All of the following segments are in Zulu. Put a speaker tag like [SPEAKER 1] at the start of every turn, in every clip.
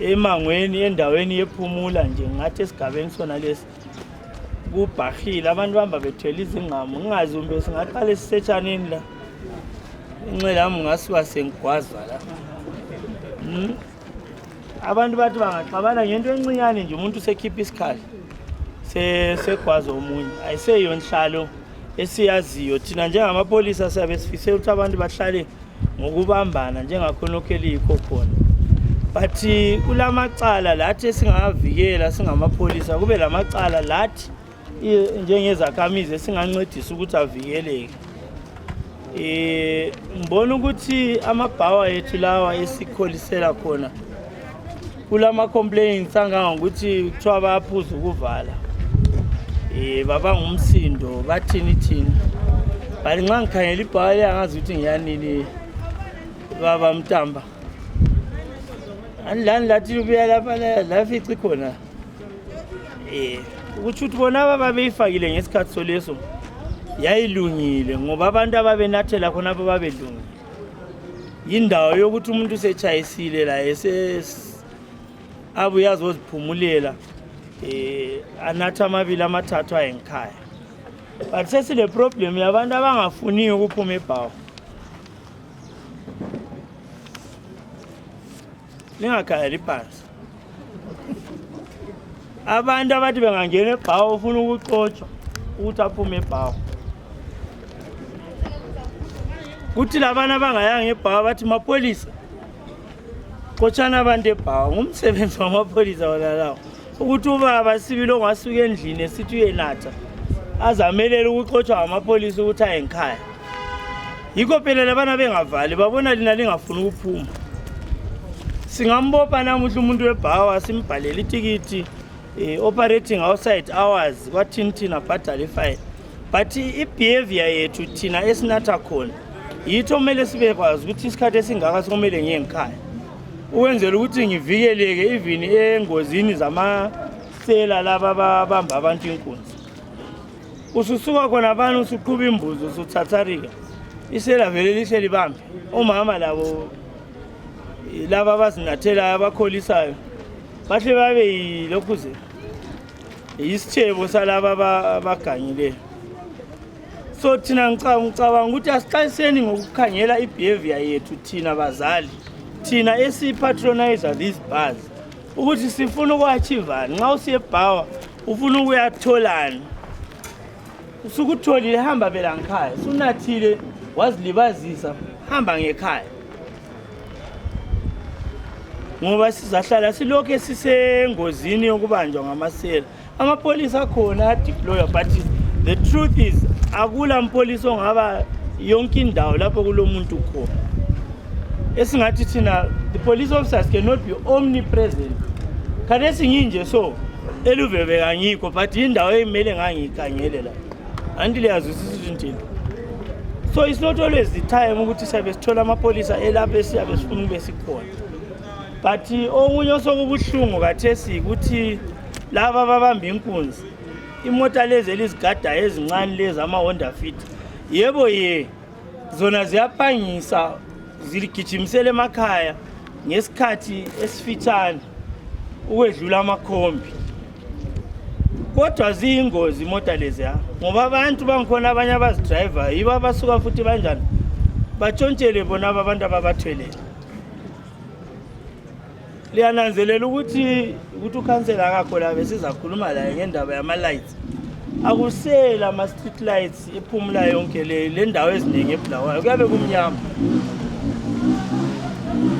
[SPEAKER 1] emangweni endaweni yephumula nje ngathi esigabeni sona lesi kubhahile abantu bamba bethwele izingqamu ngingazi umbe singaqala sisetshanini la inxele yami ngasuka sengigwaza la abantu bathi bangaxabana ngento encinyane nje umuntu usekhipha isikhali segwaza omunye ayiseyo inhlalo esiyaziyo thina njengamapolisa siyabe sifise ukuthi abantu bahlale ngokubambana njengakhonokho elikho khona but kulamacala lathi singavikela singamapolisa kube lamacala lathi njengezakhamizi esingancedisa ukuthi avikeleke. Ngibona ukuthi amabhawa ethu lawa esikholisela khona kulama complaints angangokuthi kuthiwa bayaphuza ukuvala baba ngumsindo bathini bali nxa ngikhangela ibhawa angazi ukuthi ngiyanini baba Mtamba anilani lathi ubuya lapha la fici khona ukuthi uthi bona babeyifakile ngesikhathi soleso yayilungile ngoba abantu ababenathela khona babelungile indawo yokuthi umuntu usechayisile la abuya azoziphumulela anatha amabili amathathu ayenkhaya but sesile problem yabantu abangafuniyo ukuphuma ebhawa lingakhayeli phansi abantu abathi bengangena ebhawa ufuna ukuxotshwa ukuthi aphume ebhawa kuthi labana abangayanga ebhawa bathi mapolisa xotshana abantu ebhawa ngumsebenzi wamapolisa wona lawo ukuthi ubaba sibili ongasuka endlini esithi uyenatha azamelela ukuxotshwa ngamapolisa ukuthi ayenkhaya yikho phela labana bengavali babona lina lingafuni ukuphuma singambopha namuhla umuntu webhawa simbhalela itikiti operating outside hours kwathini abhadale ifine but ibehavior yethu thina esinatha khona yitho kumele sibe kwazi ukuthi isikhathi esingaka sikumele ngiye ngikhaya ukwenzela ukuthi ngivikeleke even engozini zamasela laba babamba abantu inkunzi ususuka khona abantu usuqhuba imbuzi usuthatharika isela vele lihle libambe omama labo laba abazinathela abakholisayo bahle babe yilokhuze isithebo salaba abagangileyo so thina ngicabanga ukuthi asiqaliseni ngokukhangela ibehavior yethu thina bazali thina esipatronize these bars ukuthi sifuna ukuachievani nxa usiyebhawa ufuna ukuyatholani usukutholile hamba phela ngekhaya sunathile wazilibazisa hamba ngekhaya ngoba sizahlala silokho esisengozini yokubanjwa ngamasela amapolisa akhona adeploy but the truth is akula mpolisa ongaba yonke indawo lapho kulomuntu khona esingathi thina the police officers cannot be omnipresent kade singinje so eluveve kangikho but indawo emele ngangikhangele la andile yazwisisa into so it's not always the time ukuthi siyabe sithola amapolisa elapha esiyabe sifuna ube sikhona but omunye osokubuhlungu kathesi ukuthi laba ababamba inkunzi imota lezi elizigada ezincane lezi ama-Honda Fit yebo zona ziyaphangisa ziligijimisele emakhaya ngesikhathi esifitshane ukwedlula amakhombi kodwa ziyingozi imota lezi ngoba abantu bangikhona abanye abazidrayiva yibo abasuka futhi banjani batshontshele bona abantu ababathweleyo liyananzelela ukuthi ukhansela akakho la besizakhuluma la ngendaba yama-lights akusela ama-street lights ephumula yonke le ndawo eziningi eBulawayo kuyabe kumnyama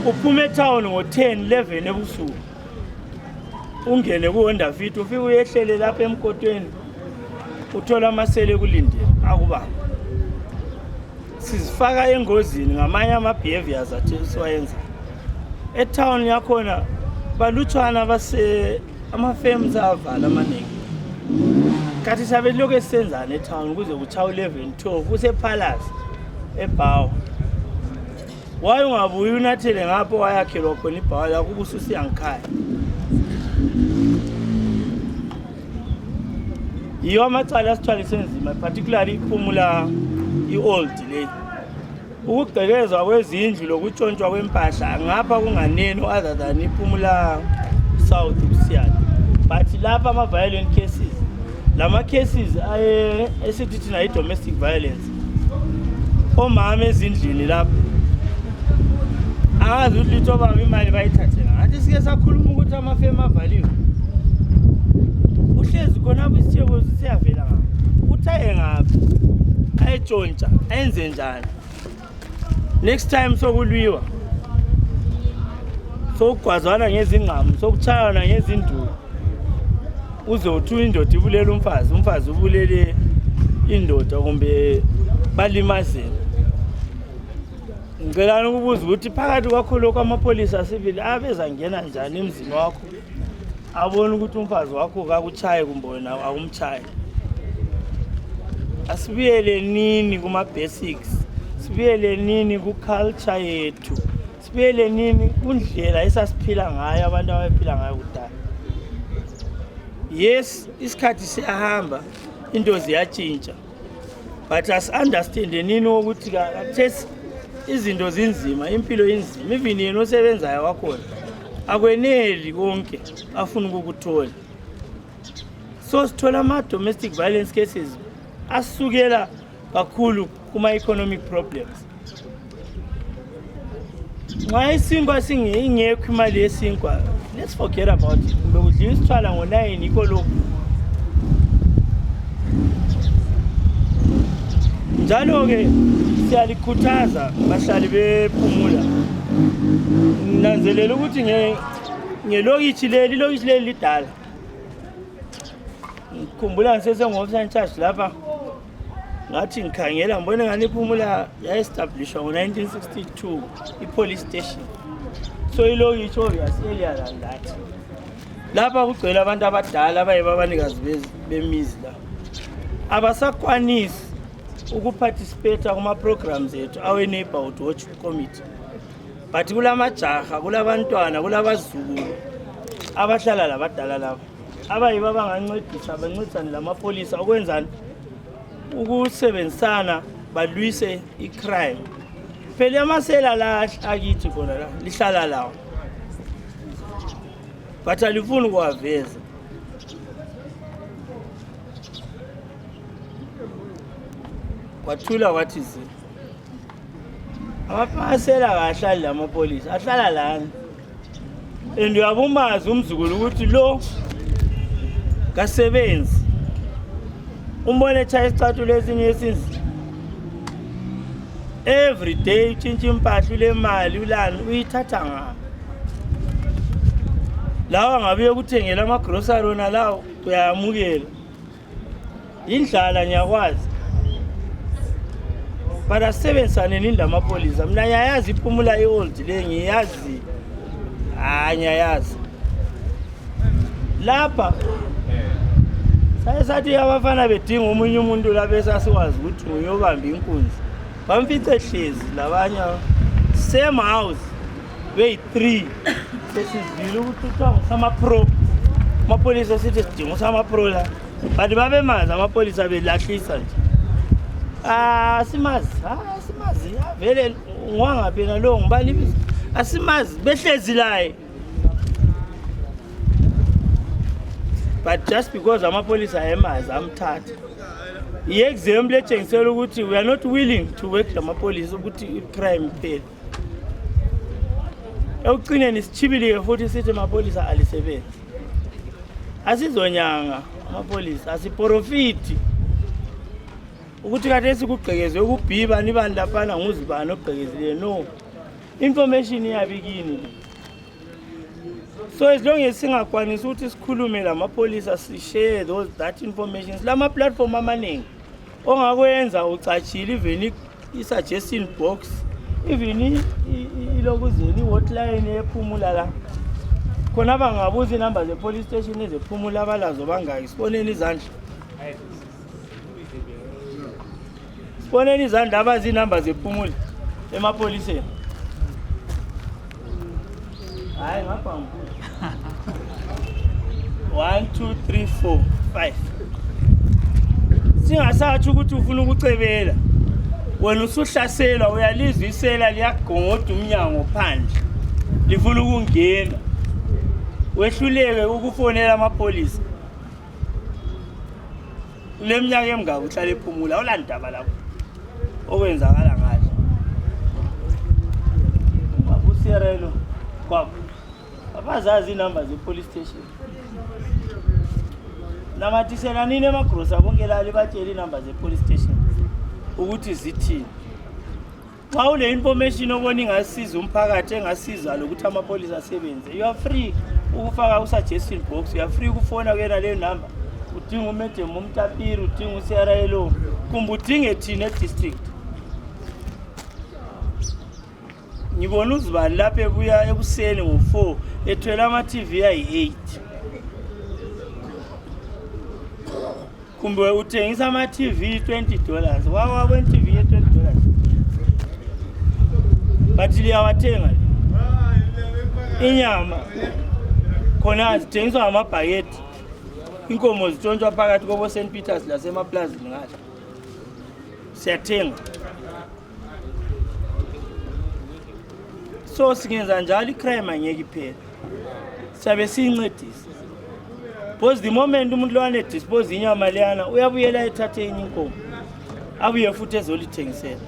[SPEAKER 1] uphume etown ngo-10, 11 ebusuku ungene ku-Honda Fit ufike uyehlele lapha emkotweni uthola amasele ekulindele akubamba sizifaka engozini ngamanye ama-behaviors athi siwayenza etown yakhona balutshwana ama-firms avala amaningi kathi sabe lokho esenzana etown kuze kuchawu 11, 12 usepalace ebhawa waye ungabuyi unathele ngapho wayakhelwa khona ibhawa la kuba ususiyangikhaya yiyo amacala asithwale senzima particularly iphumula i-old le ukugqekezwa kwezindlu lokutshontshwa kwempahla ngapha kunganeno other than iPhumula South kusiyana. But lapha ama-violent cases, lama cases esithi thina i-domestic violence, omama ezindlini lapho angazi ukuthi litho baba imali bayithathela. Ngathi sike sakhuluma ukuthi amafema avaliwe, uhlezi khona isithebo siyavela ngapha, uthi aye ngaphi ayetshontsha ayenze njani. Next time sokulwiwa, sokugwazana ngezingqamu, sokuchayana ngezinduku, uze uthu indoda ibulela umfazi, umfazi ubulele indoda kumbe balimazene. Ngicela ukubuza ukuthi phakathi kwakho lokho amapolisa asibili abeza ngena njani emzini wakho abona ukuthi umfazi wakho akakuchaye kumbe wena akumchaye. Asibiyele nini kuma basics, sibiyele nini ku culture yethu, sibiyele nini kundlela esasiphila ngayo abantu abaphila ngayo kudala. Yes, isikhathi siyahamba, into ziyatshintsha, but as understand nini ukuthi kathesi izinto zinzima, impilo inzima, even yena osebenzayo wakhona akweneli konke afuna ukukuthola. So sithola ama-domestic violence cases asukela kakhulu kuma-economic problems. Nxa isinkwa singekho imali yesinkwa, let's forget about it. Kumbe kudliwa isithwala ngo-9 yikho lokhu. Njalo-ke siyalikhuthaza bahlali bePhumula. Nanzelela ukuthi ngelokitshi leli lidala. Ngikhumbula ngisesengofisa in charge lapha, ngathi ngikhangela ngibone ngani iPhumula ya-establishwa ngo-1962 i-police station. So ilokitshi obviously earlier than that. Lapha kugcwele abantu abadala abayibabanikazi bemizi la. Abasakwanisi ukuparticipate kuma-programs ethu awe-neighborhood watch committee. But kulamajaha, kulabantwana, kulabazukulu abahlala labadala labo abayiba bangancedisa bancedisane lamapolisa ukwenzani ukusebenzisana balwise i-crime. Phela amasela la akithi khona la lihlala lawo, but alifuni ukuwaveza. Kwathula wathi zi amasela kahlali lamapolisa ahlala lana, and uyabumazi umzukulu ukuthi lo kasebenzi umbone echaya isicathulo esinye esinzi every day utshintsha impahla ule mali ulani uyithatha ngapha. Lawa ngabe ukuthengela ama-grocery wona lawo uyayamukela, indlala ngiyakwazi. But asebenzisane nini lamapolisa? Mina ngiyayazi iPhumula i-old le ngiyazi, ngiyayazi. Lapha sathi abafana bedinga omunye umuntu lapha esasiwazi ukuthi uyobamba inkunzi, bamfice hlezi labanye same house beyi-3 sesizile ukuthi kuthiwa ngusama-pro. Amapolisa sithi sidinga usama-pro la, but babemazi amapolisa belahlisa nje. Asimazi, asimazi, vele ngwangaphi nalo ngibala ibizo, asimazi behlezi laye. But just because amapolisa ayemazi amthatha, i-example etshengisela ukuthi we are not willing to work lamapolisa ukuthi i-crime iphele. Ekugcineni sichibilike futhi sithi amapolisa alisebenzi. Asizonyanga amapolisa, asiprofiti ukuthi khathesi kugqekezwe ukubhiba nibani laphana nguzibani ogqekezileyo. No, information iyabikini. So as long as singakwanisi ukuthi sikhulume lamapolisa, si-share that information, lama-platform amaningi ongakwenza ucatshile, even i-suggestion box, even ilokuzeni i-hotline ePhumula la. Khona bangabuza inamba ze-police station ezePhumula abalazo bangaki. Siboneni izandla. Siboneni izandla abazi inamba zePhumula emapoliseni. Hayi ngapha ngikulo. 1 2 3 4 5. Singasathi ukuthi ufuna ukucebela. wena usuhlaselwa uyalizwa isela liyagongoda umnyango phandle lifuna ukungena wehluleke ukufonela amapolisa leminyaka emingaka uhlala ephumula awulandaba lapho okwenzakala ngayo abusiyarelo kwabo abazazi inamba ze-police station namathisela nini emagrosa bonke lali batshela inamba ze-police station ukuthi zithini xa ule information obona ingasiza umphakathi engasiza lokuthi amapolisa asebenze you are free ukufaka u-suggestion box you are free ukufona kuyena leyo namba udinga umedem umtapiri udinga uCRLO kumbe udinge thina e-district ngibona uzibani lapha ebuya ekuseni ngo-4 ethwele ama-TV ayi-8 kumbe uthengisa ama-TV $20 wabo TV ye-$20 but liyawathenga inyama khona zithengiswa ngamabhaketi inkomo zitshontshwa phakathi kobo St Peters lasemaplazini ngale siyathenga so singenza njalo icrime angeke iphela sabe siyincedisa because the moment umuntu lwane dispose inyama leyana uyabuyela ethathe enye inkomo abuye futhi ezolithengisela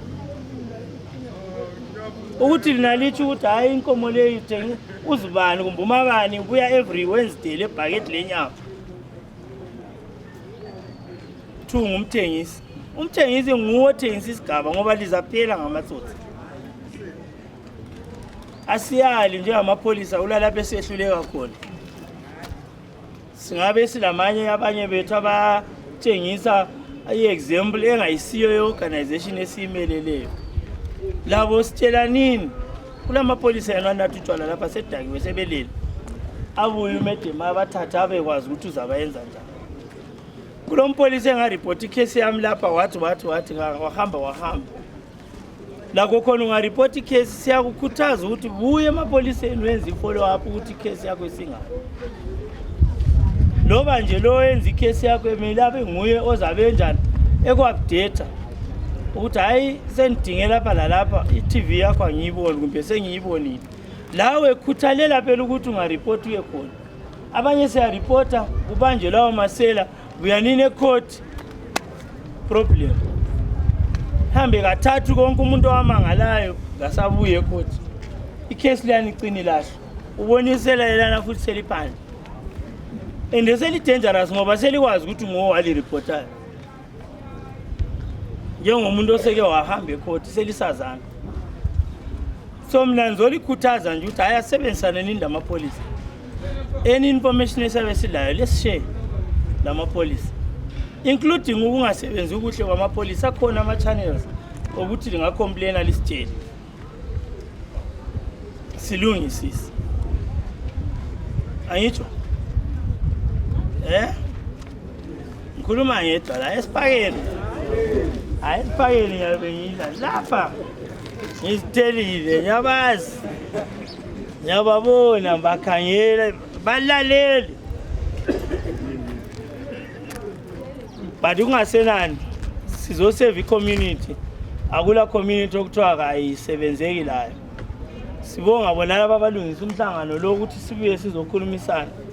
[SPEAKER 1] ukuthi linalithi ukuthi hayi inkomo leyo ithengisa uzibani kumbe umabani kuya every Wednesday lebhaketi lenyama thunga umthengisi nguwo othengisa isigaba ngoba lizaphela ngamatsotsi asiyali njengamapolisa ulalapha esehluleka khona singabe silamanye abanye bethu abathengisa i-example engayisiyo ye-organization esiyimeleleyo labo sitshela nini kulamapolisa yana nathi utshwala lapha sedakiwe sebelele abuye umedema abathatha abekwazi ukuthi uzabayenza njani kulo mpolisa engaripoti icase yami lapha wathi wahamba lakho khona ungaripoti icase siyakukhuthaza ukuthi buye emapoliseni wenze i-follow up ukuthi icase yakho isingaphi loba nje lo wenza icase yakho emile abe nguye ozabe njani eku-update ukuthi hayi sendidinge lapha lalapha i-TV yakho angiyiboni kumbe sengiyibonile lawe khuthalela phela ukuthi ungaripoti uye khona abanye siyaripota kubanje lawo masela buyanini ecourt problem hambe kathathu konke umuntu owamangalayo ngasabuye ecourt icase liyani icini lahlo ubonisela yelana futhi seliphandle and seli-dangerous ngoba selikwazi ukuthi nguwo waliripotayo njengomuntu oseke wahamba ecourt selisazana so mina ngizolikhuthaza nje ukuthi hayi asebenzisane nini lamapolisa any information esabe silayo let's share lamapolisa including ukungasebenzi ukuhle kwamapolisa khona ama-channels ukuthi lingacomplaina lisitshele silungisise angitsho ngikhuluma ngedwa la esipakeni hayi esipakeni ngiyabe ngidla lapha ngizithelile ngiyabazi ngiyababona bakhangela balalele but kungasenani sizosave i-community akula community okuthiwa kayisebenzeki layo sibonga bona laba abalungisa umhlangano lo ukuthi sibuye sizokhulumisana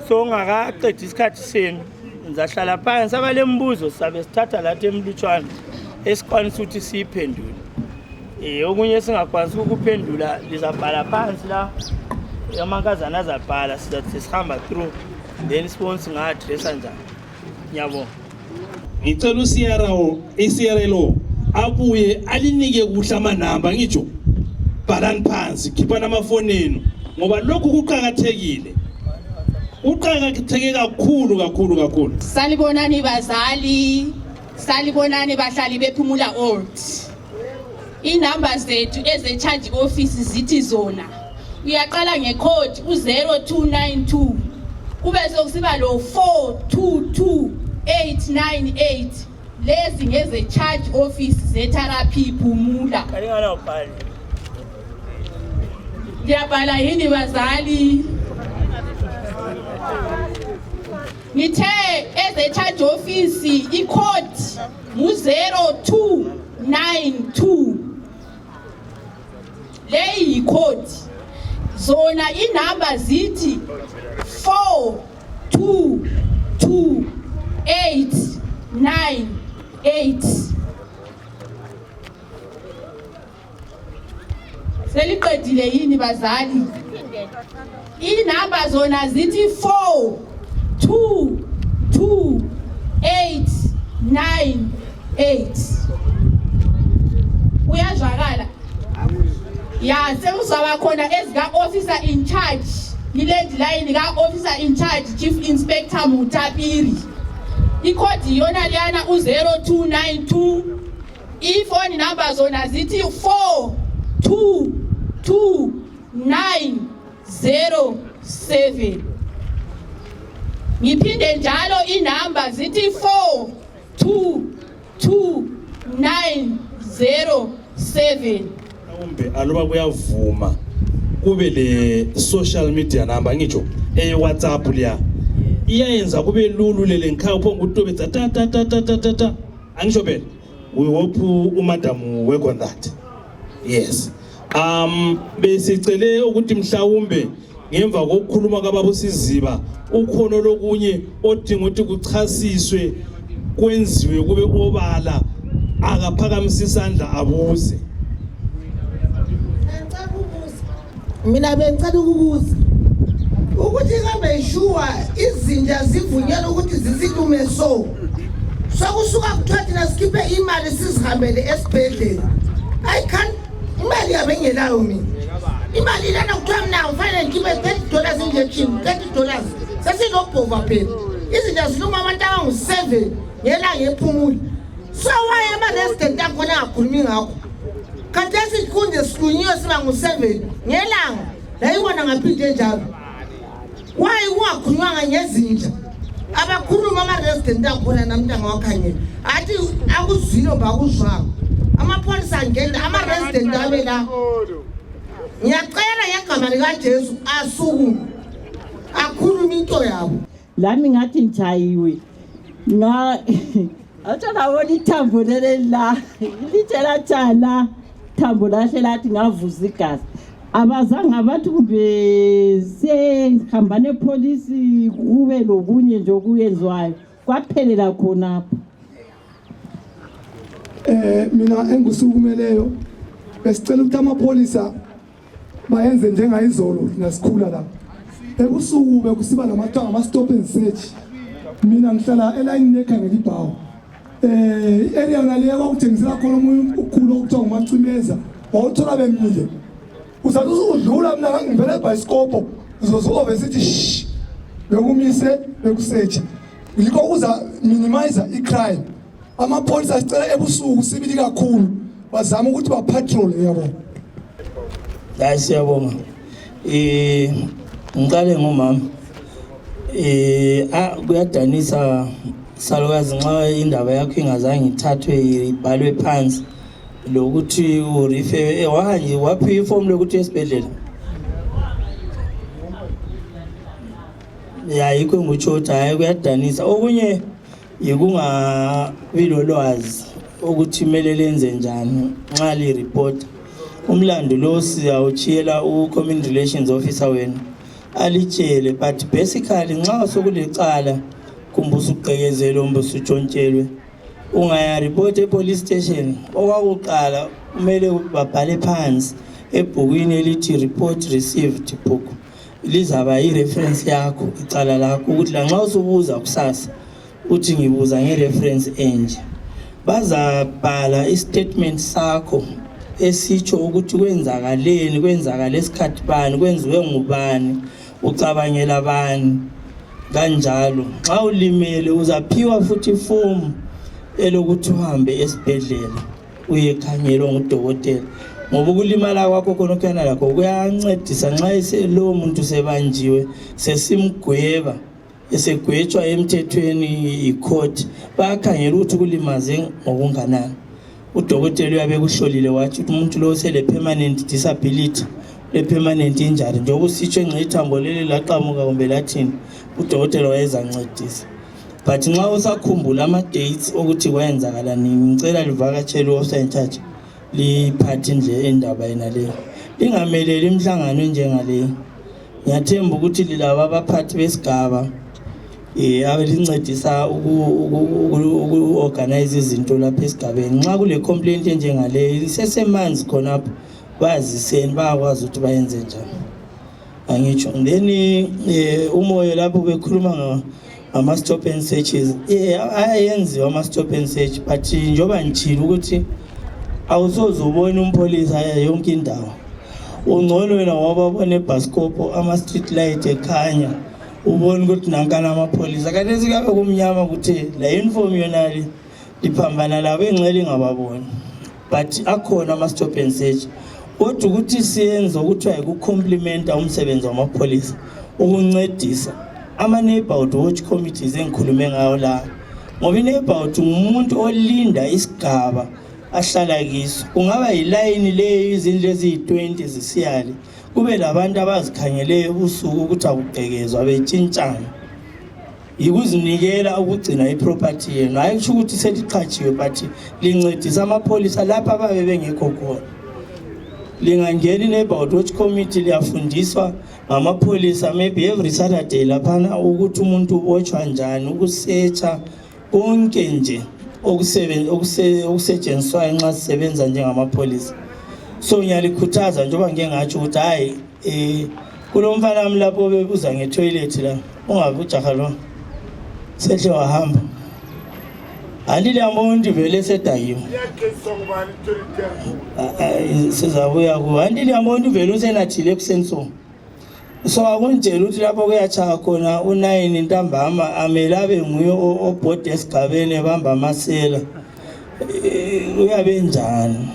[SPEAKER 1] so ungakaqedi isikhathi senu ngizahlala phansi abalembuzo sabe sithatha lathi emlutshwana esikwanisa ukuthi siyiphendule okunye singakwanisi ukuphendula lizabhala phansi la amankazana azabhala sizathi sihamba through then sibone singa-addressa njani ngiyabonga
[SPEAKER 2] ngicela uCRLO abuye alinike kuhle amanamba ngitsho bhalani phansi khiphana amafoni enu ngoba lokhu kuqhakathekile kakhulu
[SPEAKER 3] salibonani bazali salibonani bahlali bephumula old inamba zethu eze-charge office zithi zona uyaqala ngecode u-0292 kube sokusiba lo 422898 lezi ngeze-charge office ze-therapy Phumula ngiyabhala yini bazali ngithe eze-charge office i-code mu-0292 092 leyi code zona inamba zithi 422898 seliqedile yini bazali inamba zona zithi 422898 uyazwakala ya sekuzaba khona ezika officer in charge ilandline ka officer in charge Chief Inspector Mutapiri ikhodi yona liyana u0292 ifoni number zona zithi 422907 ngiphinde njalo inamba zithi 422907
[SPEAKER 2] mhlawumbe aloba kuyavuma kube le social media number ngitsho WhatsApp liya iyayenza kube lulu lele ngikhaya uphonga utobetsa ta angisho phela we hope umadam work on that. Yes, besicele ukuthi mhlawumbe ngemva kokukhuluma kababa uSiziba ukhono lokunye odinga ukuthi kuchasiswe kwenziwe kube obala akaphakamisa isandla abuze.
[SPEAKER 4] Mina bengicela ukubuza ukuthi kambe sure izinja zivunyelwe ukuthi zisilume so kusuka ku20 nasikiphe imali sizihambele esibhedlela I can't imali yabengelayo mina imali lana kuthiwa mina kufanele ngikhiphe $30 injection $30 sesinobhova phela izinja ziluma abantu abangu7 ngelanga ephumula so why ama-resident akhona angakhulumi ngakho kanti esikunje sihlunyiwe siba ngu7 ngelanga layibona ngaphinde njalo why kungakhulunywanga ngezinja abakhuluma ama-resident akhona namntanga wakhanyela athi akuzwile bakuzwanga amapholisa angena ama-resident abe la ngiyacela ngegama likaJesu asukume akhulume into yabo
[SPEAKER 5] lami ngathi ngichayiwe Awutholabona ithambo lele la litshela thala thambo lahle lathi ngavuza igazi abazange abantu kumbe sehambane epolisi kube lokunye nje okuyenzwayo kwaphelela khonapho.
[SPEAKER 6] Mina engisukumeleyo besicela ukuthi amapolisa bayenze njengayizolo nasikhula la ebusuku bekusiba namathiwa ama-stop and search. Mina ngihlala elayini nekhangela ibhawu area ngaleyo kwakuthengisela khona omunye ukukhulu okuthiwa ngumacimeza wawuthola bemile uzathi usudlula mina ngangivele ebhayisikopo uzozove sithi shh bekumise bekusearch yikho kuza minimizer i-crime. Amapolisa sicela ebusuku sibili kakhulu bazama ukuthi ba-patrol yabo.
[SPEAKER 1] Hayi siyabonga. Ngiqale ngomama. Kuyadanisa salukazi nxa indaba yakho ingazange ithathwe ibhalwe phansi lokuthi urife wahanje waphi iform lokuthi esibhedlela. Yayikho ngutshothi hayi kuyadanisa okunye yikungabi lolwazi ukuthi kumele lenze njani nxa li report. Umlando lo siyawuchiyela u-Community Relations Officer wena alitshele but basically nxa sokulecala kumbe usuqekezela umbe usutshontshelwe ungaya report e-police station. Okwakuqala kumele babhale phansi ebhukwini elithi report received book lizaba i-reference yakho icala lakho ukuthi la nxa usubuza kusasa uthi ngibuza nge-reference enje bazabhala i-statement sakho esitsho ukuthi kwenzakaleni kwenzakala esikhathi bani kwenziwe ngubani ucabangela bani kanjalo. Xa ulimele uzaphiwa futhi iform elokuthi uhambe esibhedlela uyekhangelwa ngudokotela ngoba ukulimala kwakho khonokana lakho kuyancedisa nxa lo muntu sebanjiwe sesimgweba esegwetshwa emthethweni i-court bayakhangela ukuthi kulimaze ngokunganani. Udokotela uyabe kuhlolile wathi umuntu lo sele permanent disability le permanent injury njengoba usitsho engqe ithambo leli laqhamuka kumbe lathini udokotela wayezancedisa. but nxa usakhumbula ama-dates ukuthi kwayenzakala nini ngicela livakatshele u-officer in charge liphathe indaba yena leyo lingameleli imihlangano enjengaleyo. Ngiyathemba ukuthi lilaba abaphathi besigaba abelincedisa uku-organize izinto lapha esigabeni. Nxa kule complaint enjengaleyo lisesemanzi khonapho baziseni bayakwazi ukuthi bayenze njani. Angitsho then umoya lapho bekhuluma ngama-stop and searches ayenziwa ama-stop and search but njengoba ngitshile ukuthi awusoze ubone umpholisa yonke indawo. Ungcono wena wababona ebhasikopho ama-street light ekhanya ubone ukuthi nankana amapholisa kanti sikabe kumnyama ukuthi la uniform yonali liphambana labo engcele ngababoni but akhona ama-stop and search. Kodwa ukuthi siyenze ukuthiwa ukucomplimenta umsebenzi wamapholisa ukuncedisa ama-neighborhood watch committees engikhulume ngayo la ngoba i-neighborhood ngumuntu olinda isigaba ahlala kiso. Kungaba yilayini leyo izindlu eziyi-20 zisiyale kube labantu abazikhangeleyo ubusuku ukuthi akugqekezwa betshintshana yikuzinikela ukugcina iproperty yenu. Hayi kusho ukuthi seliqhatshiwe but lincedisa amapholisa lapha ababe bengekho khona. Lingangena i-neighborhood watch committee liyafundiswa ngamapholisa maybe every Saturday laphana ukuthi umuntu watchwa njani ukusearcha konke nje okusetshenziswayo nxa sisebenza njengamapholisa. So ngiyalikhuthaza njengoba ngeke ngatsho ukuthi hayi kulo mfana wami lapho bebuza ngetoilet la ungabe ujaha lo sehle wahamba alile amonti vele sedayiwe sizabuya ku andile amonti vele usenathile ekuseni so akunjela ukuthi lapho kuyachaya khona u9 ntambama amele abe nguye obhode esigabeni ebamba amasela uyabe njani.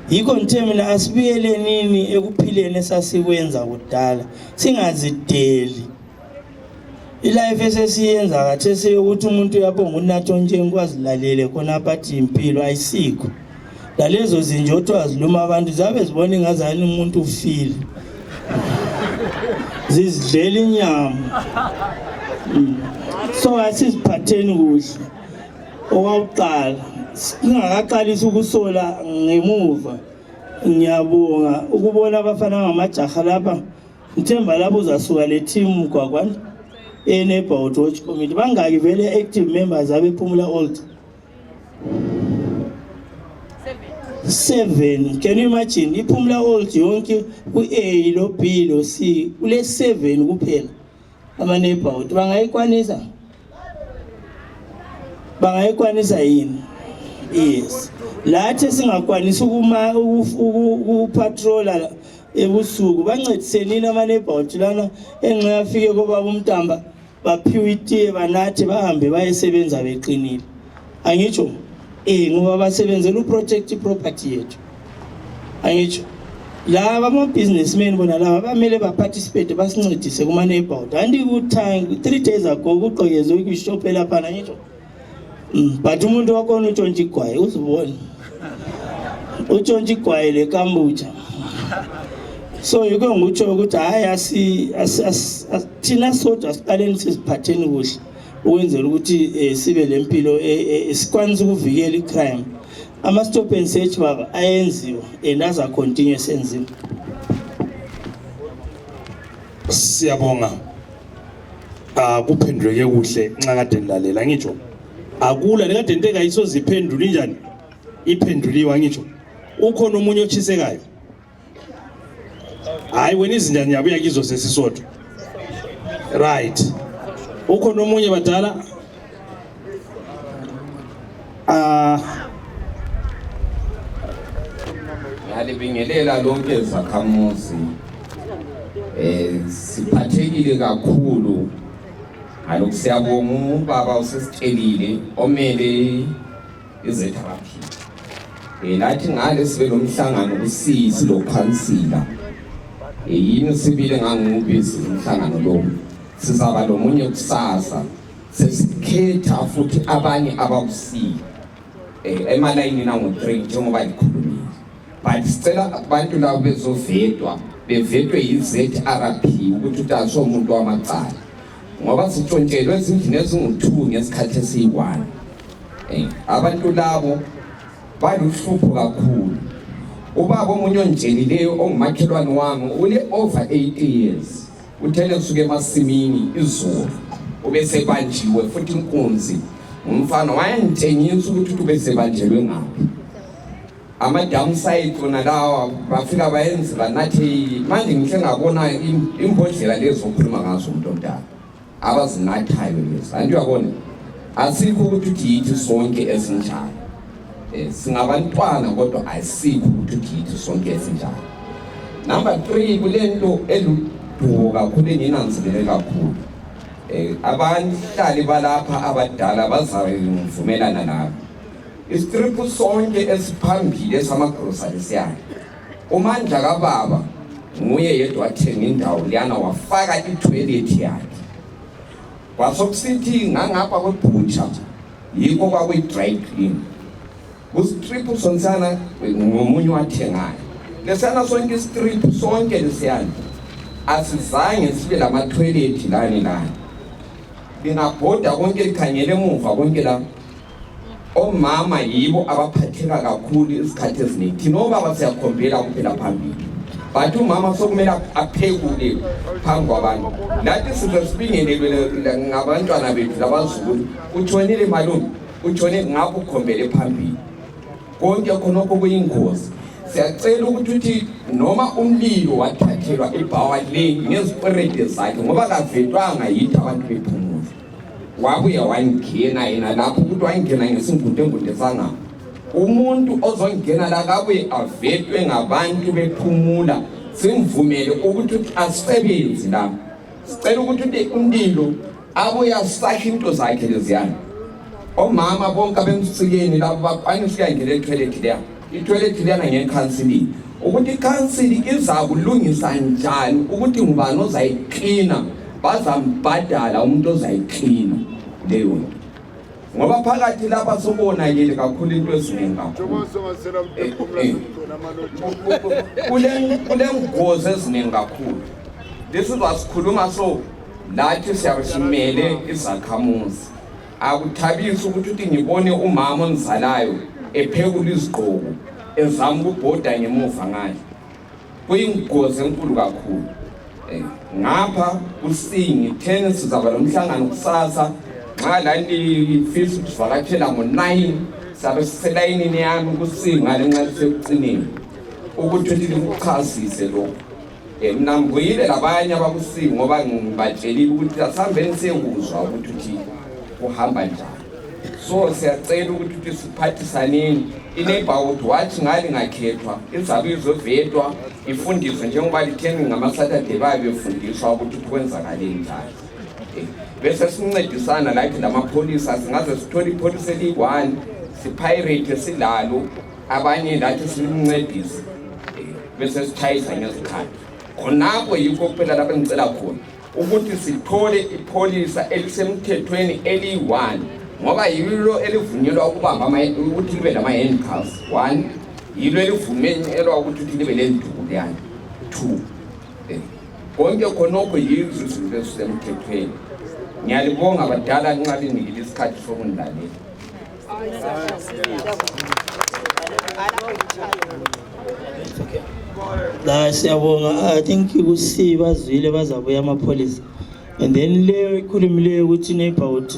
[SPEAKER 1] Yikho ngithe mina asibiyele nini ekuphileni esasikwenza kudala singazideli ilife esesiyenza kathesi ukuthi umuntu uyabonga unato nje ngikwazilalele khona abathi impilo ayisikho lalezo zinjotho aziluma abantu zabe zibona ngazani umuntu ufile zizidlela inyama. So asiziphatheni kuhle okwaqala singakaqalisa ukusola ngemuva. Ngiyabonga ukubona abafana ngamajaha lapha ngithemba lapho uzasuka le team Gwagwana e-neighborhood watch committee bangaki vele active members abephumula old 7. Can you imagine iphumula old yonke ku-A lo B lo C kule 7 kuphela ama-neighborhood bangayikwanisa yini? Yes, lathi singakwanisa ukupatrola ebusuku bancedisenini ama-neighborhood lana enxa yafike kobaba uMtamba baphiwe itiye banathe bahambe bayesebenza beqinile. Angitsho ngoba basebenzela uprotect property yethu. Angitsho laba ama-businessmen bona laba bamele baparticipate basincedise kuma-neighborhood. Andi ku-time 3 days ago kuqokezwe kwishop laphana ngitsho but umuntu wakhona utshontsha igwayi uzibona utshontsha igwayi lekambutsha. So yiko ngitsho ukuthi hayi thina sodwa siqaleni siziphatheni kuhle ukwenzela ukuthi sibe lempilo sikwanise ukuvikela icrime. Ama-stop and search baba ayenziwa and aza continue senziwa.
[SPEAKER 2] Siyabonga kuphenduleke kuhle nxa kade nilalela ngitsho akula lekade inteka isoziphendula njani iphenduliwa ngitsho ukhona umunye ochisekayo hayi wena izinja ngiyabuya kizo sesisodwa right ukhona umunye badala
[SPEAKER 7] Ngiyalibingelela lonke izakhamuzi siphathekile kakhulu alokhu siyabonga ubaba usesitshelile omele izetherapy lathi ngale sibe lomhlangano kusisi lokhansila yini sibile ngangubisi umhlangano lo sizaba lomunye kusasa sesikhetha futhi abanye abakusile emalayini nango 3 njengoba likhulumile but sicela abantu labo bezovedwa bevedwe yiZRP ukuthi utaso umuntu wamacala ngoba sitshontshelwe ezindlini ezingu-2 ngesikhathi esiyi-1. Abantu labo baluhlupho kakhulu. Ubaba omunye onjelileyo ongumakhelwane wami ule over 80 years. Uthele usuke emasimini izolo. Ubese banjiwe futhi inkunzi. Umfana wayengitshengisa ukuthi ubese banjelwe ngaphi. Ama-downside wona lawa bafika bayenzela nathi manje ngihle ngabona imbodlela lezo okhuluma ngazo umuntu omdala abazinathayo lezi. Anti uyabona asikho ukuthi yithi sonke esinjalo. Singabantwana kodwa asikho ukuthi yithi sonke esinjalo. Number 3 kulento eludumo kakhulu enginanzelele kakhulu. Abahlali balapha abadala bazavumelana nabo. Isitripu sonke esiphambili esamagrosari siyana. uMandla kaBaba nguye yedwa athenga indawo liyana wafaka itoilet yakhe. Kwasokusithi ngangapha kwebhutsha yiko kwakuyi-dry clean. Kusitripu sonsana ngomunye wathengayo. Lesana sonke isitripu sonke lesiyana asizange sibe lama-toilet lani. Lingabhoda konke likhangele emuva konke la. Omama yibo abaphatheka kakhulu isikhathi esiningi. Thina obaba siyakhombela kuphela phambili. But umama sokumele aphekule phambi kwabantu. Lathi sizosibingelelwe ngabantwana bethu labazukulu. Utshonile malume, utshone ngapho ukhombele phambili. Konke khonokho kuyingozi. Siyacela ukuthi noma umlilo wathathelwa eBower Lane ngezipirede zakhe ngoba kavetwanga yithi abantu bephumula. Wabuya wangena yena lapho ukuthi wangena ngesingunde sanga. Umuntu ozongena la kabuye avetwe ngabantu bephumula. Simvumele ukuthi asebenze la. Sicela ukuthi umlilo abuye asakhe into zakhe leziyana. Omama bonke abemsikeni labo bakwanisa ukuyangena etoilet leya. Itoilet leyana ngecounseling. Ukuthi icounseling izakulungisa njani ukuthi ngubani ozayiklina. Bazambhadala umuntu ozayiklina leyo nto. Ngoba phakathi lapha sobonakele kakhulu into eziningi kakhulu. Kule ngozi eziningi kakhulu. Lesizasikhuluma so lathi siyasimele izakhamuzi. Akuthabisi ukuthi ngibone umama onizalayo ephekula izigqoko ezama ukubhoda ngemuva ngayo. Kuyingozi enkulu kakhulu. Ngapha kusingi 10 sizaba nomhlangano kusasa. Nxa lani fisa ukuvakatshela ngo9 sabe siselayinini yami kusinga lenxa sekucineni ukuthi likuchasise lokho. Mina ngiyile labanye abakusinga ngoba ngibatshelile ukuthi asihambeni sekuzwa ukuthi kuhamba njani. So siyacela ukuthi siphathisaneni. Ineighborhood wathi ngali ngakhethwa izabe izovetwa ifundiswe njengoba lithengi ngama-Saturday babe befundiswa ukuthi kwenzakale njani. Bese sincedisana like lamapolisa singaze sithole ipolisa eli1 sipirate silalo abanye lathi sincedise bese sithayisa ngezikhathi. Khonapho yikho kuphela lapho ngicela khona ukuthi sithole ipolisa elisemthethweni eli1 ngoba yilo elivunyelwa ukubamba ukuthi libe lama-handcuffs. 1 yilo elivunyelwa ukuthi libe lenduku leyana. 2 konke khonokho yizo izinto ezisemthethweni. Ngiyalibonga abadala nxa linikile isikhathi sokungilalela.
[SPEAKER 1] La siyabonga. I think kusi bazwile bazabuya amapolisa. And then le ikhulumileyo ukuthi neighborhood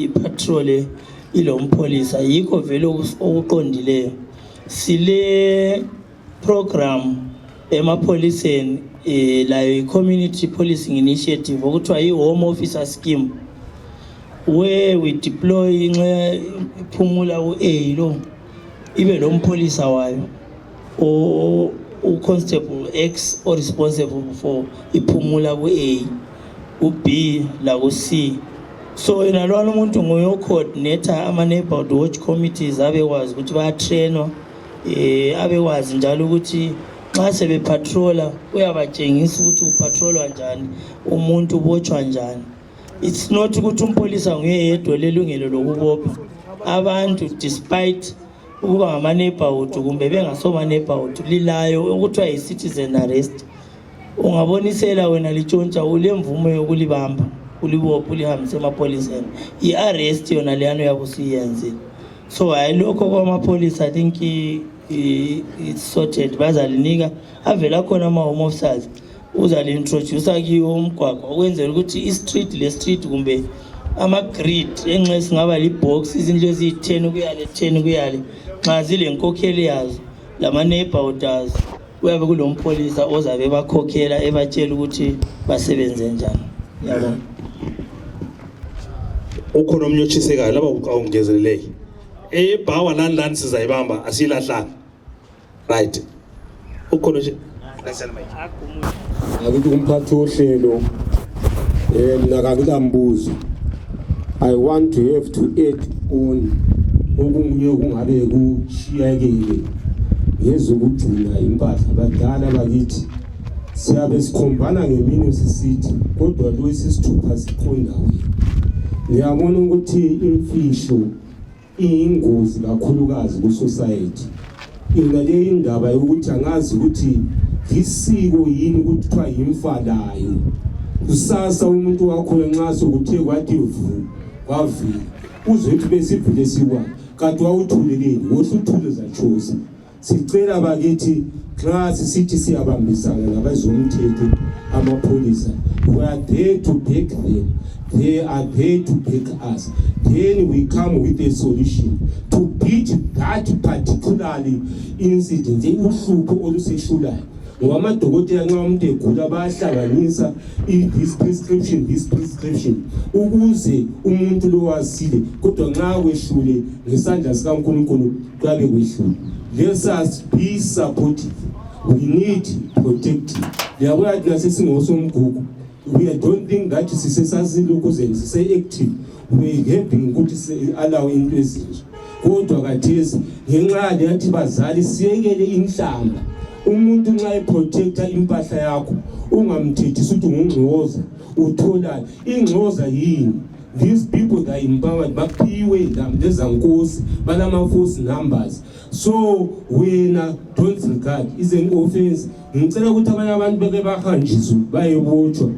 [SPEAKER 1] ipatrol ilompolisa yikho vele okuqondileyo. Sile program emapoliseni layo i-community policing initiative okuthiwa i-home officer scheme where we deploy nxa iphumula u-A lo ibe lo mpholisa wayo u-constable X o responsible for iphumula ku-A, u-B la ku-C. So yena lwana umuntu nguye o-coordinator ama-neighborhood watch committees abekwazi ukuthi bayatrainwa abekwazi njalo ukuthi nxa sebepatrola uyabatshengisa ukuthi upatrolwa njani, umuntu ubotshwa njani. It's not ukuthi umpolisa nguye yedwa lelungelo lokubopha abantu despite ukuba ngama-neighborhood kumbe bengasoma-neighborhood lilayo okuthiwa yi-citizen arrest. Ungabonisela wena litshontsha ulemvumo yokulibamba. ulibopha ulihambise emapoliseni i-arrest yona leyano yabo siyenzile. So ayilokho kwamapholisa I think it's sorted, bazalinika avela khona ama-home officers uzali-introduce kiwo umgwaqo ukwenzela ukuthi i-street le-street kumbe ama-grid enxe singaba li-box izindlu eziyi-10 kuyale 10 kuyale nxa zile nkokheli yazo lama-neighborhoods kuyabe kulompholisa ozabe bakhokhela ebatshela ukuthi basebenze njani. Yabona.
[SPEAKER 2] Ukhona omnye otshisekayo laba awungezeleleyo. Ebhawa lani sizayibamba asilahlanga. Right. Ukhona nje.
[SPEAKER 8] Akuthi umphathi wohlelo mina kakulambuzo. I want to have to add on okunye kungabe kushiyekile ngezokugcina impahla badala bakithi siyabe sikhombana ngemini sisithi kodwa lo sisithupha siqondayo. Ngiyabona ukuthi imfihlo iyingozi kakhulukazi ku society. Ingale indaba yokuthi angazi ukuthi isiko yini ukuthiwa yimfalayo. Kusasa umuntu wakho nxa sokuthe kwathi vu kwavila uzothi besivile sikwa kanti wawuthuleleni wohluthule zachosi. Sicela bakithi nxa sisithi siyabambisana nabazomthetho amapholisa, we are there to back them, they are there to back us. Then we come with a solution to beat that particularly incident uhlupho oluseshulayo. Ngoba amadokotela nxa umuntu egula bayahlanganisa this prescription ukuze umuntu lo wasile, kodwa nxa wehlule ngesandla sikaNkulunkulu kwabe kwehlule. Let us be supportive. We need protective. Liyabona thina sesingosomgugu. We don't think that sisesasiloku sise active. We having ukuthi allow into ezinje. Kodwa kathesi ngenxa yathi bazali siyekele inhlamba. Umuntu nxa eprotecta impahla yakho ungamthethisi ukuthi ngungxoza uthola ingxoza yini. These people that are empowered baphiwe lezankosi balama false numbers. So wena don't regard is an offense. Ngicela ukuthi abanye abantu beke bahanjiswe bayebotshwa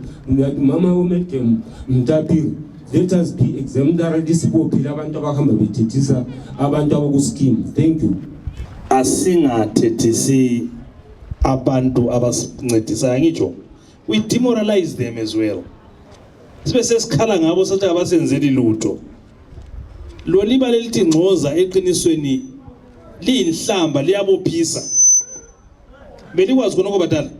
[SPEAKER 8] mama uMadam Mtapiri. Let us be exemplary disiphophile abantu abahamba bethethisa abantu abaku scheme. Thank you.
[SPEAKER 2] Asingathethisi abantu abasincedisayo ngitsho we demoralize them as well. Sibe sesikhala ngabo sathi abasenzeli lutho. Lo liba lelithi ngcoza eqinisweni liyinhlamba liyabophisa. Belikwazi khona kubadala.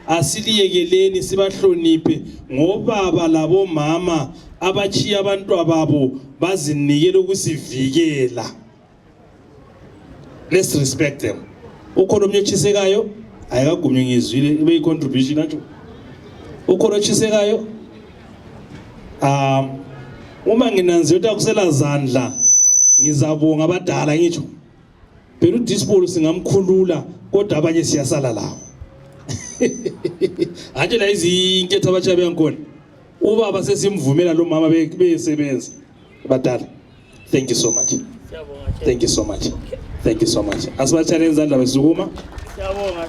[SPEAKER 2] Asiliyekeleni sibahloniphe ngobaba labo mama abachiya abantu ababo bazinikele ukusivikela. Let's respect them. Ukhona omnye otshisekayo ayikagumye ngizwile ibe i-contribution nacho. Ukhona otshisekayo uma nginanze ukuthi akusela zandla ngizabonga abadala ngitsho. Phela uDispol singamkhulula kodwa abanye siyasala lawo. Anje la izinketho abatsha beyankona. Ubaba sesimvumela lo mama besebenza abadala. Thank you so much. Thank you so much. Thank you so much. Asibatshale izandla besukuma.
[SPEAKER 1] Siyabonga.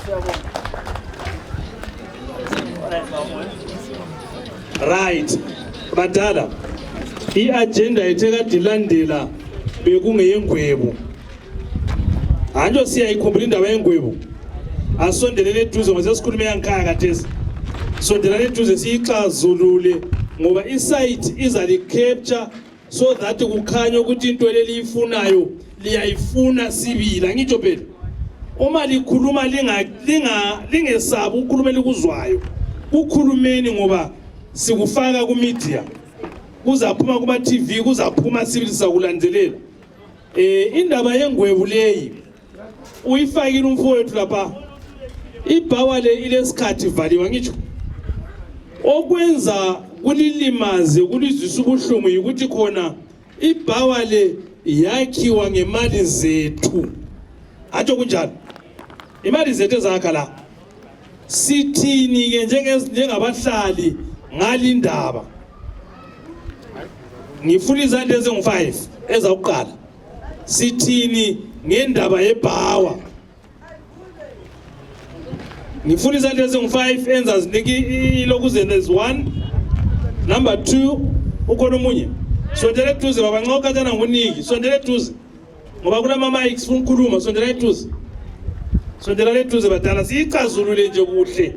[SPEAKER 2] Right. Badala. I-agenda etheka dilandela bekungeyengwebo. Anjo siyayikhumbula indaba yengwebo. Asondelele eduze ngoba sesikhulume yankhaya kathesi. Sondelele eduze siyixazulule ngoba isite izali capture so that kukhanya ukuthi into leliyifunayo liyayifuna sibila ngitsho phela. Uma likhuluma lingesabi ukukhuluma likuzwayo. Kukhulumeni ngoba sikufaka ku media. Kuzaphuma kuma TV kuzaphuma sibili sakulandelela. Indaba yengwebu leyi uyifakile umfowethu lapha. Ibhawa le ilesikhathi valiwa ngitsho. Okwenza kulilimaze kulizwisa ubuhlungu ukuthi khona ibhawa le yakhiwa ngemali zethu. Atsho kunjalo. Imali zethu ezakha la. Sithini ke njengabahlali ngalindaba. Ngifuna izandla ezingu5 ezawuqala. Sithini ngendaba yebhawa. Ngifuna izandla ezingu5 enza ziniki ilokuzenza 1 Number 2 ukhona omunye sondela eduze baba ncoka tana nguniki sondela eduze ngoba kuna mama ikufuna ukukhuluma sondela eduze badala siyicazulule nje kuhle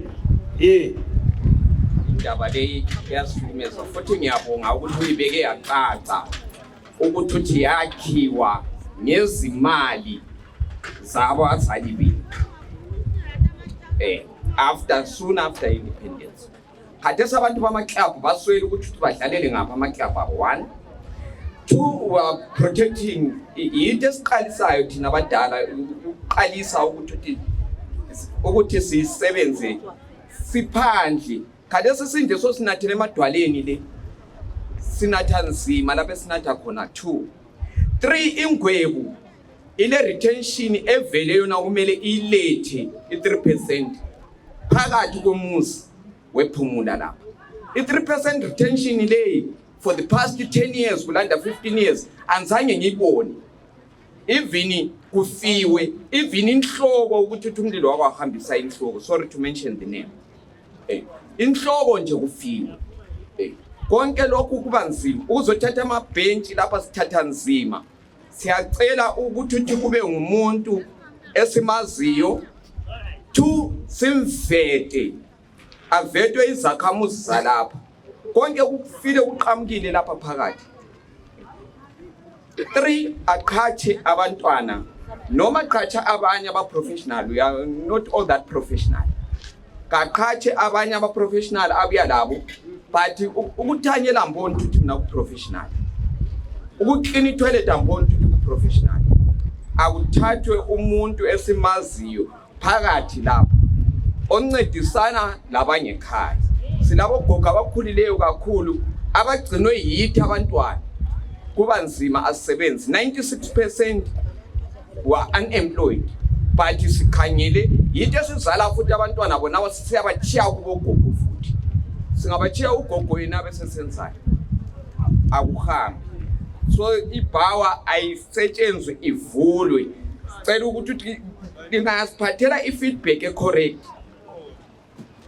[SPEAKER 7] indaba leyi iyasifumeza futhi ngiyabonga ukuthi uyibeke yacaca ukuthi yakhiwa ngezimali zabo azali bethu soon after independence. Khathesi abantu bamaklabhu baswele ukuthi badlalele ngapha amaklabhu abo. 1 2 protecting into esiqalisayo thina abadala uqalisa ukuthi sisebenze siphandle. Khathesi sinde sosinathele emadwaleni le sinatha nzima lapho sinatha khona. 2 3 ingwebu ile retention evele yona kumele ilethe i3% phakathi komuzi wephumula lapha. I3% retention leyi for the past 10 years kulanda 15 years anzange ngiyibone. Even kufiwe even inhloko ukuthi umlilo wakwahambisa inhloko, sorry to mention the name, inhloko nje kufiwe. Konke lokhu kuba nzima uzothatha amabhenji lapha sithatha nzima. Siyacela ukuthi kube ngumuntu esimaziyo 2 simvete avetwe izakhamuzi zalapha konke kufile uqhamukile lapha phakathi. 3 aqhatshe abantwana noma aqhatsha abanye aba-professional, we are not all that professional. Kaqhatshe abanye aba-professional abuya labo but ukuthanyela mboni ukuthi mina ku-professional, ukuklina itoilet amboni ukuthi ku-professional. Akuthathwe umuntu esimaziyo phakathi lapha oncedisana labanye ekhaya. Silabo gogo abakhulileyo kakhulu abagcinwe yithi abantwana kuba nzima asisebenzi. 96% were unemployed but sikhangele yithi esizala futhi abantwana bona siyabachiya kubo gogo futhi singabachiya ugogo yena bese senzayo akuhambi. So ibhawa ayisetshenzwe ivulwe. Cela ukuthi lingasiphathela ifeedback ecorrect.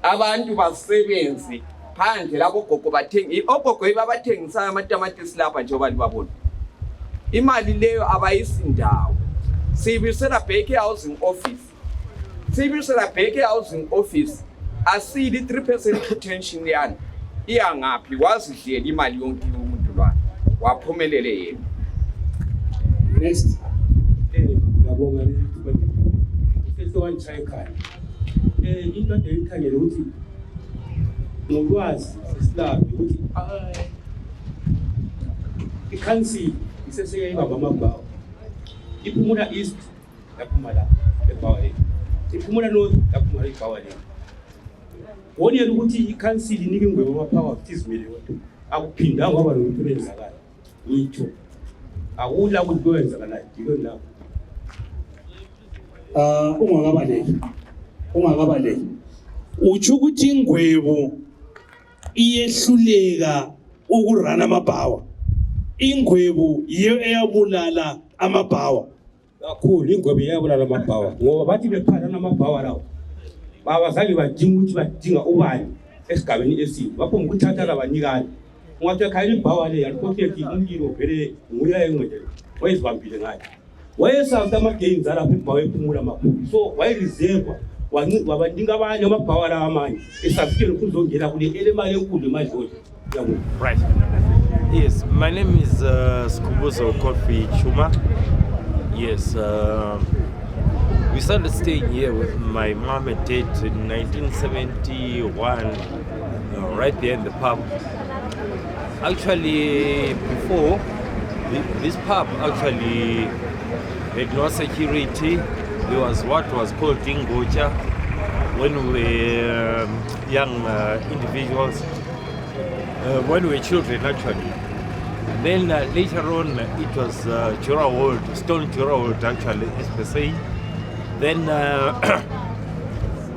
[SPEAKER 7] Abantu basebenzi phandle labo gogo bathengi ogogo babathengisa amatamatisi lapha nje obali babona. Imali leyo abayisindawo. Sibisela Bheki Housing Office. Sibisela Bheki Housing Office asili 3% retention yani. Iya ngaphi wazidlela imali yonke umuntu lwana. Waphumelele yena.
[SPEAKER 8] Next. Ngiyabonga ukuthi one try ekhaya. Into engikhangela ukuthi ngokwazi sesilabi ukuthi i-council iseseke ibamba amabhawa. Iphumula East yaphuma la ebhawa le. Iphumula North yaphuma ibhawa le. Wonela ukuthi i-council inike ingwebo amaphawa kutizimele kodwa akuphindanga kwaba nomsebenzi zakala. Yitho akula ukuthi kwenzakala yilo lapho.
[SPEAKER 2] Ungakabaleki utsho ukuthi ingwebu iyehluleka ukurana amabhawa. Ingwebu yiyo eyabulala amabhawa
[SPEAKER 8] kakhulu. Ingwebu iyabulala amabhawa ngoba bathi bephana namabhawa lawo babazali badinga ukuthi badinga ubani esigabeni esini bapho ngikuthatha labanikani. Ungathi ekhaya ibhawa le yaliphoteki umlilo vele nguya encedele wayezibambile ngayo wayesazi ama-gains alapha ibhawa ephumula amakhulu. So wayereserva wabanika abanye amabhawa lawa amanye esafikele ukuthi uzongena kule elemali enkulu emadlodla.
[SPEAKER 9] Right. Yes, my name is Skubuzo Kofi Chuma. Yes, we started staying here with my mom and dad in 1971, right there in the pub. Actually, before, this pub actually had no security. There was what was called Dingocha when we were young individuals, when we were children actually. Then later on it was Jura World, Stone Jura World actually, SPSA. Then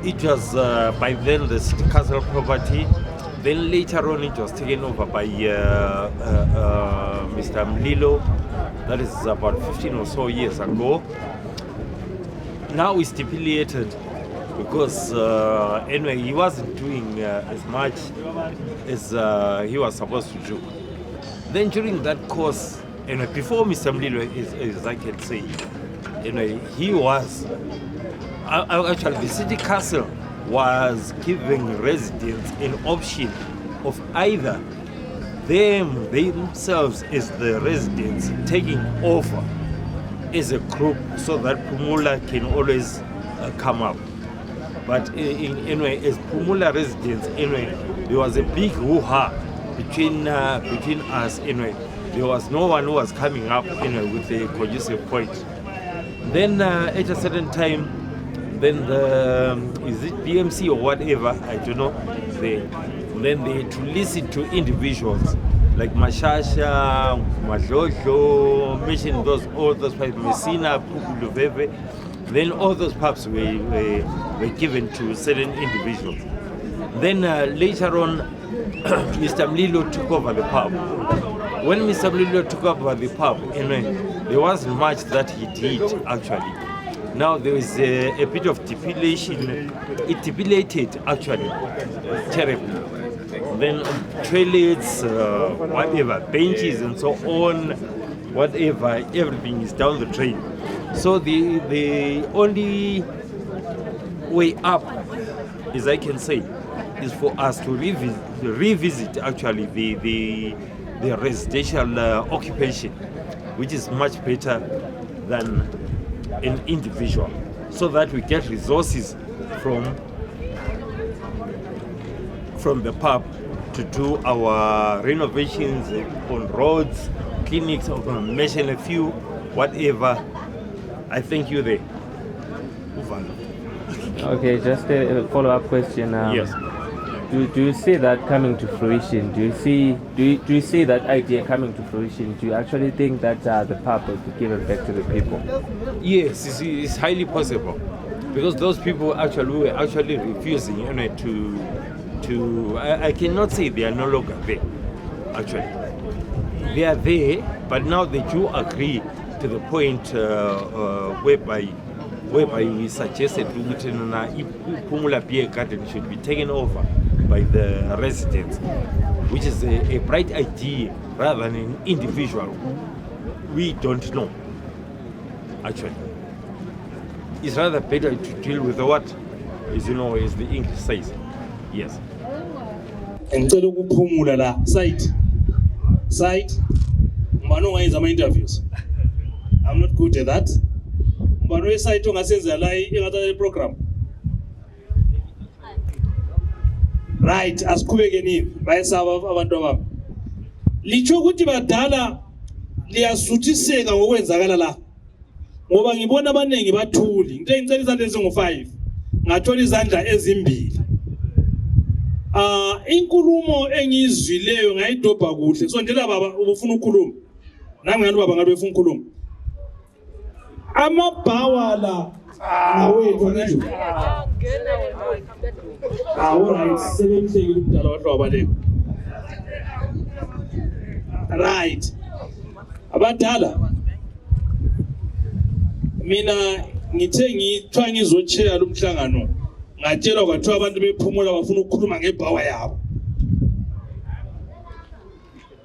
[SPEAKER 9] it was by then the City Castle property. Then later on it was taken over by Mr. Mlilo. That is about 15 or so years ago. Now we stipulated because anyway, he wasn't doing as much as he was supposed to do. Then during that course, anyway, before Mr. Mlilo, as I can say, anyway, he was actually the city council was giving residents an option of either themselves as the residents taking over as a group so that Phumula can always come up. But anyway, as Phumula residents, anyway, there was a big hoo-ha between us. Anyway, there was no one who was coming up anyway with a conducive point. Then at a certain time, then is it BMC or whatever, I don't know, then they had to listen to individuals like Mashasha, Madlodlo, mentioning all those pubs, Messina, Luveve. Then all those pubs were given to certain individuals. Then later on, Mr. Mlilo took over the pub. When Mr. Mlilo took over the pub, there wasn't much that he did actually. Now there is a bit of stipulation. It stipulated actually terribly. Then toilets, whatever, benches and so on, whatever, everything is down the drain. So the only way up, as I can say, is for us to revisit actually the residential occupation, which is much better than an individual, so that we get resources from the pub to do our renovations on roads, clinics, or mention a few, whatever. I thank you there.
[SPEAKER 10] Okay, just a follow-up question.
[SPEAKER 9] Yes.
[SPEAKER 10] Do you see that coming to fruition? Do you see that idea coming to fruition? Do you actually think that the pub will be given back to the people?
[SPEAKER 9] Yes, it's highly possible, because those people actually were actually refusing, I cannot say they are no longer there. Actually, they are there, but now they do agree to the point whereby we suggested that Phumula Beer Garden should be taken over by the residents, which is a bright idea rather than an individual. We don't know. Actually, it's rather better to deal with what is, as the English says. Yes.
[SPEAKER 2] Ngicela ukuphumula la site ngibani ongayenza ama interviews. I'm not good at that. Ngibani wesite ongasenza la engathatha program. Right, asiqhubekeni bayesaba abantu abami. Licho ukuthi badala liyasuthiseka ngokwenzakala la. Ngoba ngibona abanengi bathuli. Ngicela izandla ezingu5. Ngathola izandla ezimbili. Inkulumo engizwileyo ngayidobha kuhle. Sondela baba ubufuna ukukhuluma. Nami ngani baba ngabe ufuna ukukhuluma. Amabhawa la awethu ngisho. Alright, sebemhlekile umdala wathi wabaleka. Right. Abadala. Mina ngithe ngithwa ngizocheya lumhlangano. Ngatshelwa kwathiwa abantu bephumula bafuna ukukhuluma ngebhawa yabo.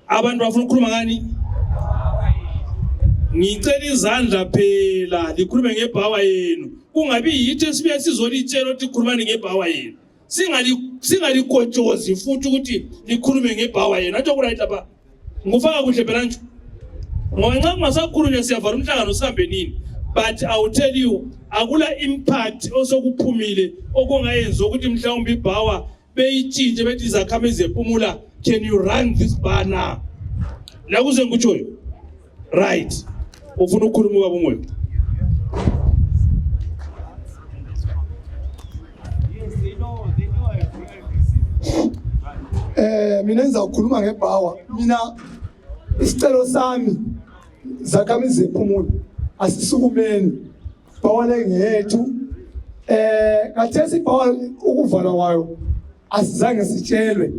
[SPEAKER 2] Abantu bafuna ukukhuluma ngani? Ngicela izandla phela likhulume ngebhawa yenu. Kungabi yithi esibuye sizolitshela ukuthi khulumani ngebhawa yenu. Singalikotshozi futhi ukuthi likhulume ngebhawa yenu. Athi okuright lapha. Ngufaka kuhle phela nje. Ngoba nxa kungasakhulunywa siyavala umhlangano sihambe nini. But I will tell you, akula impact osokuphumile okungayenza ukuthi mhlawumbe ibhawa beyitshintshe bethi izakhamizi ephumula. Can you run this bar now? La kuze ngikutshoyo. Right. Ufuna ukukhuluma baba umoya.
[SPEAKER 6] Mina ngizakhuluma ngebhawa. Mina isicelo sami zakhamizi ephumula asisukumeni. Bhawa lengethu kathesi ibhawa ukuvalwa kwayo asizange sitshelwe.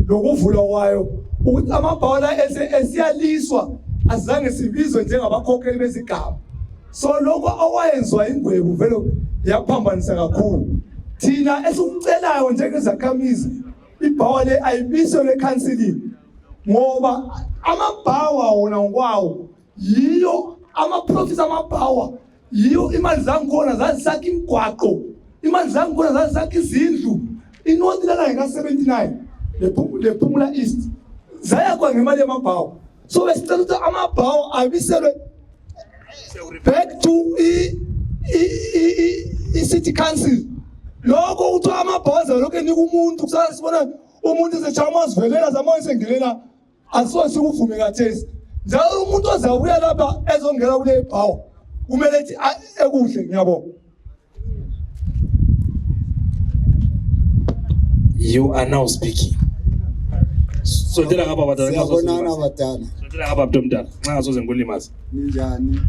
[SPEAKER 6] Lokuvulwa kwayo ukuthi amabhawa esiyaliswa asizange sibizwe njengabakhokheli bezigaba. So lokho awayenzwa ingwebu vele yaphambanisa kakhulu. Thina esikucelayo njengezakhamizi ibhawa le ayibiswe lecounseling ngoba amabhawa wona ngokwawo yiyo ama-profits amabhawa yiyo imali zangikhona zazisakha imigwaqo, imali zangikhona zazisakha izindlu. Inorth lana ngeka-79 lephumula east zayakwa ngemali yamabhawa. So besicela ukuthi amabhawa abiselwe back to i-city council. Lokho kuthiwa amabhawa lokho enika umuntu kusasa sibona umuntu esejama azivelela zama esengelela asiso sikuvume kathesi. Njalo umuntu ozabuya lapha ezongena kule bhawa kumele ethi ekuhle ngiyabonga.
[SPEAKER 2] You are now speaking. Sondela ngapha badala
[SPEAKER 11] ngazozibona abadala.
[SPEAKER 2] Sondela ngapha mntu omdala nxa ngasoze ngikulimaze.
[SPEAKER 11] Ninjani?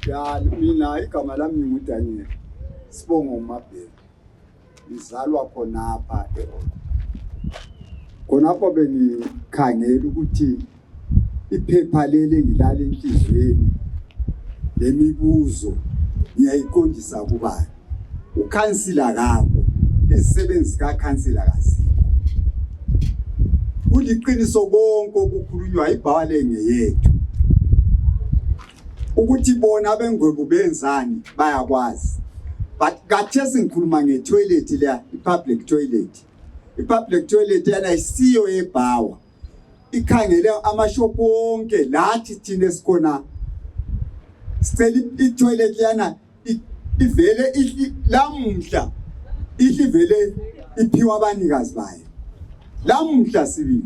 [SPEAKER 11] Ya mina igama lami nguDaniel. Sibongo uMabheka. Ngizalwa khonapha eOndo. Khonapho bengikhangela ukuthi iphepha lele ngilala enhlizweni lemibuzo ngiyayiqondisa kubani. Ukhansila kakho isisebenzi kaKhansila kasikho. Kuliqiniso konke okukhulunywa ibhawa lengeyethu. Ukuthi bona abengwebu benzani bayakwazi. But kathesi ngikhuluma ngetoilet la, i-public toilet. I-public toilet yana isiyo ebhawa. Ikhangele amashopu onke lathi thina esikhona. Sicela i-toilet yana ivele lamuhla ivele iphiwa abanikazi bayo. Lamuhla sibili.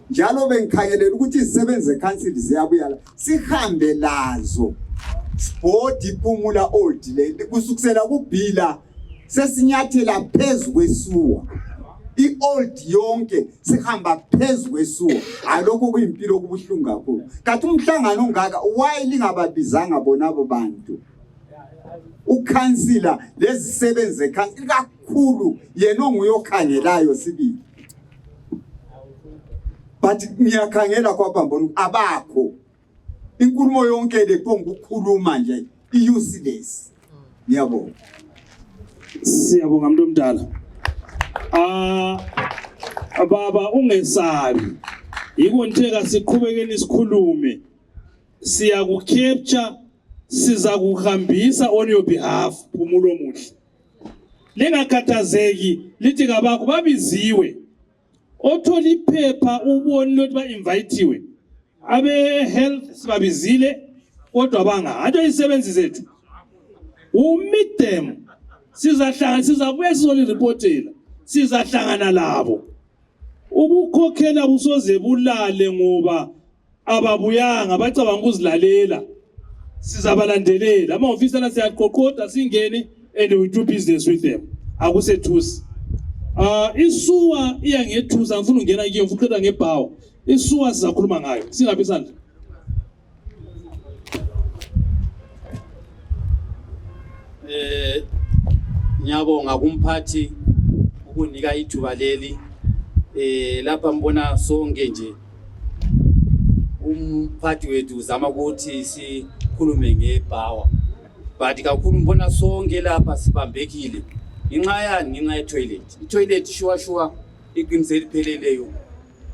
[SPEAKER 11] Njalo bengikhangelela ukuthi izisebenze council ziyabuya la. Sihambe lazo. Sport iphumula old le kusukusela kubhila sesinyathela phezulu kwesuwa. I-old yonke sihamba phezulu kwesuwa. Alokho kuyimpilo kubuhlungu kakhulu. Kanti umhlangano ongaka why lingababizanga bonabo bantu? Ukhansila lezi sebenze council kakhulu yena onguyokhangelayo sibili. But ngiyakhangela kwabambona abakho. Inkulumo yonke lephongo ukukhuluma nje i-useless. Ngiyabonga.
[SPEAKER 2] Siyabonga mntu omdala. Baba ungesabi. Yikonteka siqhubekeni sikhulume. Siya ku capture siza kuhambisa on your behalf Phumulo Muhle. Lingakhathazeki lithi kabakho babiziwe. Othola iphepha ubone ukuthi ba invitewe. Abe health sibabizile kodwa banga athi isebenzi zethu. Meet them. Sizabuya sizolireportela. Sizahlangana labo. Ubukhokhela busoze bulale ngoba ababuyanga bacabanga ukuzilalela. Sizabalandelela ama-officers siyaqoqoda singene and we do business with them. Akusethusi. Isuwa iyangethusa ngifuna ungena kiyo mfuqeda ngebhawa. Isuwa sizakhuluma ngayo. Singabe sandla.
[SPEAKER 12] Ngiyabonga kumphathi ukunika ithuba leli. Lapha mbona sonke nje umphathi wethu uzama ukuthi sikhulume ngebhawa. But kakhulu mbona sonke lapha sibambekile. Ngenxa yani ngenxa ye-toilet. I-toilet shuwa iqinisele ipheleleyo.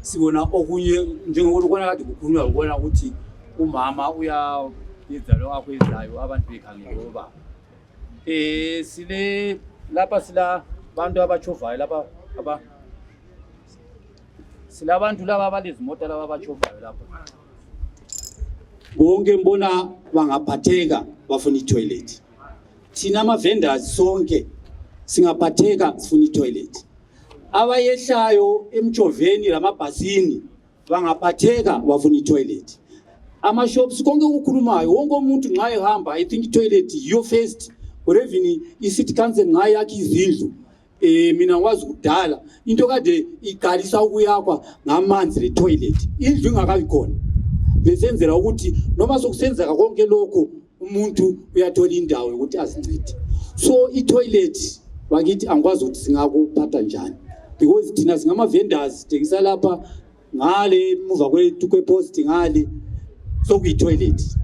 [SPEAKER 12] Sibona okunye njengokubona kade kukhulunywa ubona ukuthi umama uyayenza lo akho ezayo abantu bekhangela ngoba sile lapha sila bantu abachovayo lapha sila abantu laba abalezimoto laba abachovayo lapha. Bonke mbona bangaphatheka bafuna i-toilet. Thina ama-vendors sonke singaphatheka sifuna i-toilet. Abayehlayo emjoveni lamabhasini bangaphatheka bafuna i-toilet. Ama-shops konke ukukhulumayo wonke umuntu nxa ehamba I think i-toilet yiyo first or even i-city council nxa yakhe izindlu. Mina ngwazi kudala into kade iqalisa ukuyakwa ngamanzi le-toilet. Indlu ingakabi khona. Besenzela ukuthi noma sokusenzeka konke lokho umuntu uyathola indawo ukuthi azincede. So i-toilet bakithi angikwazi ukuthi singakuphatha njani because thina singama vendors thengisa lapha ngale muva kwepost ngale sokuyi-toilet.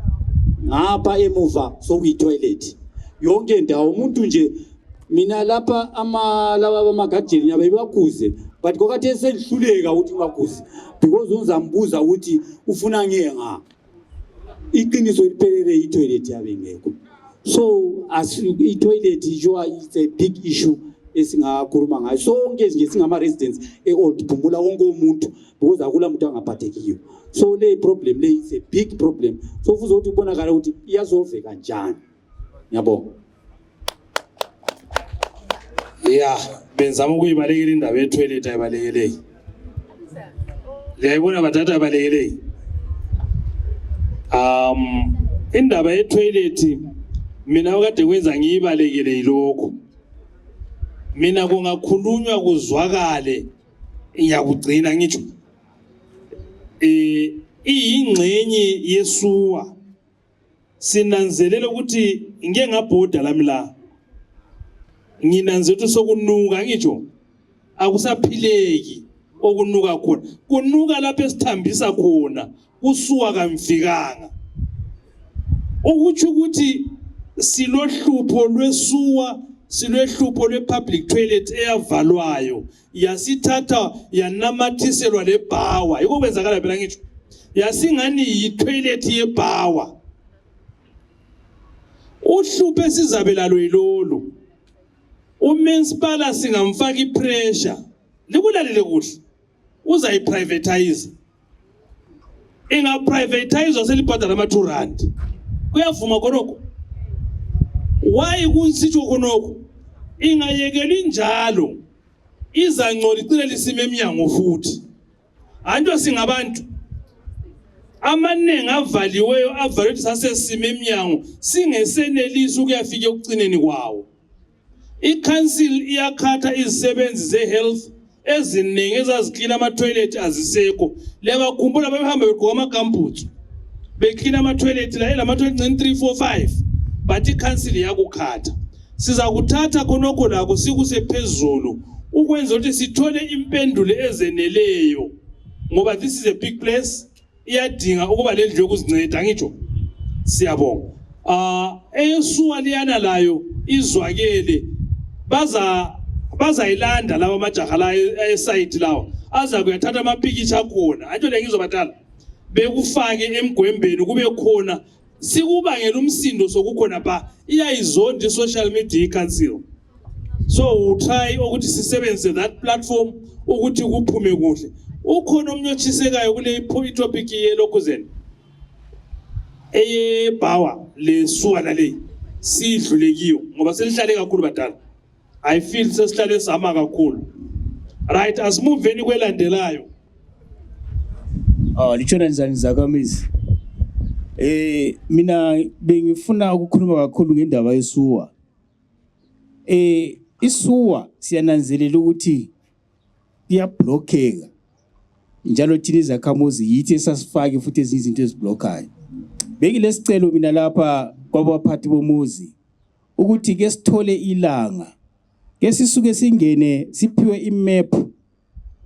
[SPEAKER 12] ngapha emuva sokuyitoilet yonke indawo umuntu nje mina lapha laba bamagadeni nyabe bakuze but kokade esedluleka ukuthi bakuze because uzambuza ukuthi ufuna ngenga iqiniso liphelele itoilet yabe ngekho. So as i-toilet is a big issue esingakhuluma ngayo sonke nje singama residents eOld Phumula wonke umuntu because akula muntu angaphathekiyo. So le problem le is a big problem. So futhi ukuthi ubonakala ukuthi iyasolve kanjani. Ngiyabonga.
[SPEAKER 2] Yeah, benzama ukuyibalekela indaba ye-toilet ayibalekeleyo. Liyayibona bathatha abalekeleyo. Indaba ye-toilet mina okade kwenza ngiyibalekele yilokho. Mina kungakhulunywa kuzwakale ngiyakugcina ngitsho. Iyingxenye yesuwa. Sinanzelela ukuthi ngeke ngabhoda lami la. Nginanze ukuthi sokunuka ngitsho. Akusaphileki okunuka khona. Kunuka lapho esithambisa khona. Kusuwa kamfikanga. Ukutsho ukuthi silohlupho lwesuwa, silohlupho lwe-public toilet eyavalwayo, yasithatha yanamathiselwa lebhawa. Yiko kwenzakala phela ngitsho. Yasingani yi-toilet yebhawa. Uhlupho esizabelalo yilolo. Umansipala singamfaka ipressure. Likulalele kuhle. Uzayiprivatize. Inga-privatize selibhadala ama-R2. Kuyavuma konoko. Why kunsitsho konoko? Ingayekeli njalo. Izangcola icile lisime eminyango futhi. Anto singabantu. Amanengi avaliweyo avalwe sasesime eminyango singesenelisi ukuyafika ekucineni kwawo. I-council iyakhatha izisebenzi ze-health eziningi ezaziklina ama-toilet azisekho. Leba khumbula behamba begqoka ama-gumboots. Beklina ama-toilet la elama-toilet 3, 4, 5. But i-council iyakukhatha. Siza kuthatha konoko lakho sikusephezulu ukwenza ukuthi sithole impendulo ezeneleyo. Ngoba this is a big place. Iyadinga ukuba lendlu yokuzinceda ngitsho. Siyabonga. Eyesuwa liyana layo izwakele. Bazayilanda laba amajaha la esite lawo. Aza kuyathatha amapikitsha khona. Anto le ngizobathala. Bekufake emgwembeni kube khona sikubangela umsindo sokukhona ba iyayizonda i-social media i-council. So we'll try ukuthi sisebenzise that platform ukuthi kuphume kuhle. Ukhona omnyochisekayo kule topic yelokhuzeni. Eyebhawa le suwa lale sidlulekiyo ngoba selihlale kakhulu badala. I feel sesihlale sama kakhulu. Right, as move veni kwelandelayo.
[SPEAKER 13] Lichona njani zakamisi. Mina bengifuna ukukhuluma kakhulu ngendaba yesuwa. Isuwa siyananzelela ukuthi iyablockeka. Njalo thina izakhamuzi yithi esasifake futhi izinto eziblockayo. Bengilesicelo mina lapha kwabaphathi bomuzi ukuthi ke sithole ilanga. Ke sisuke singene siphiwe imap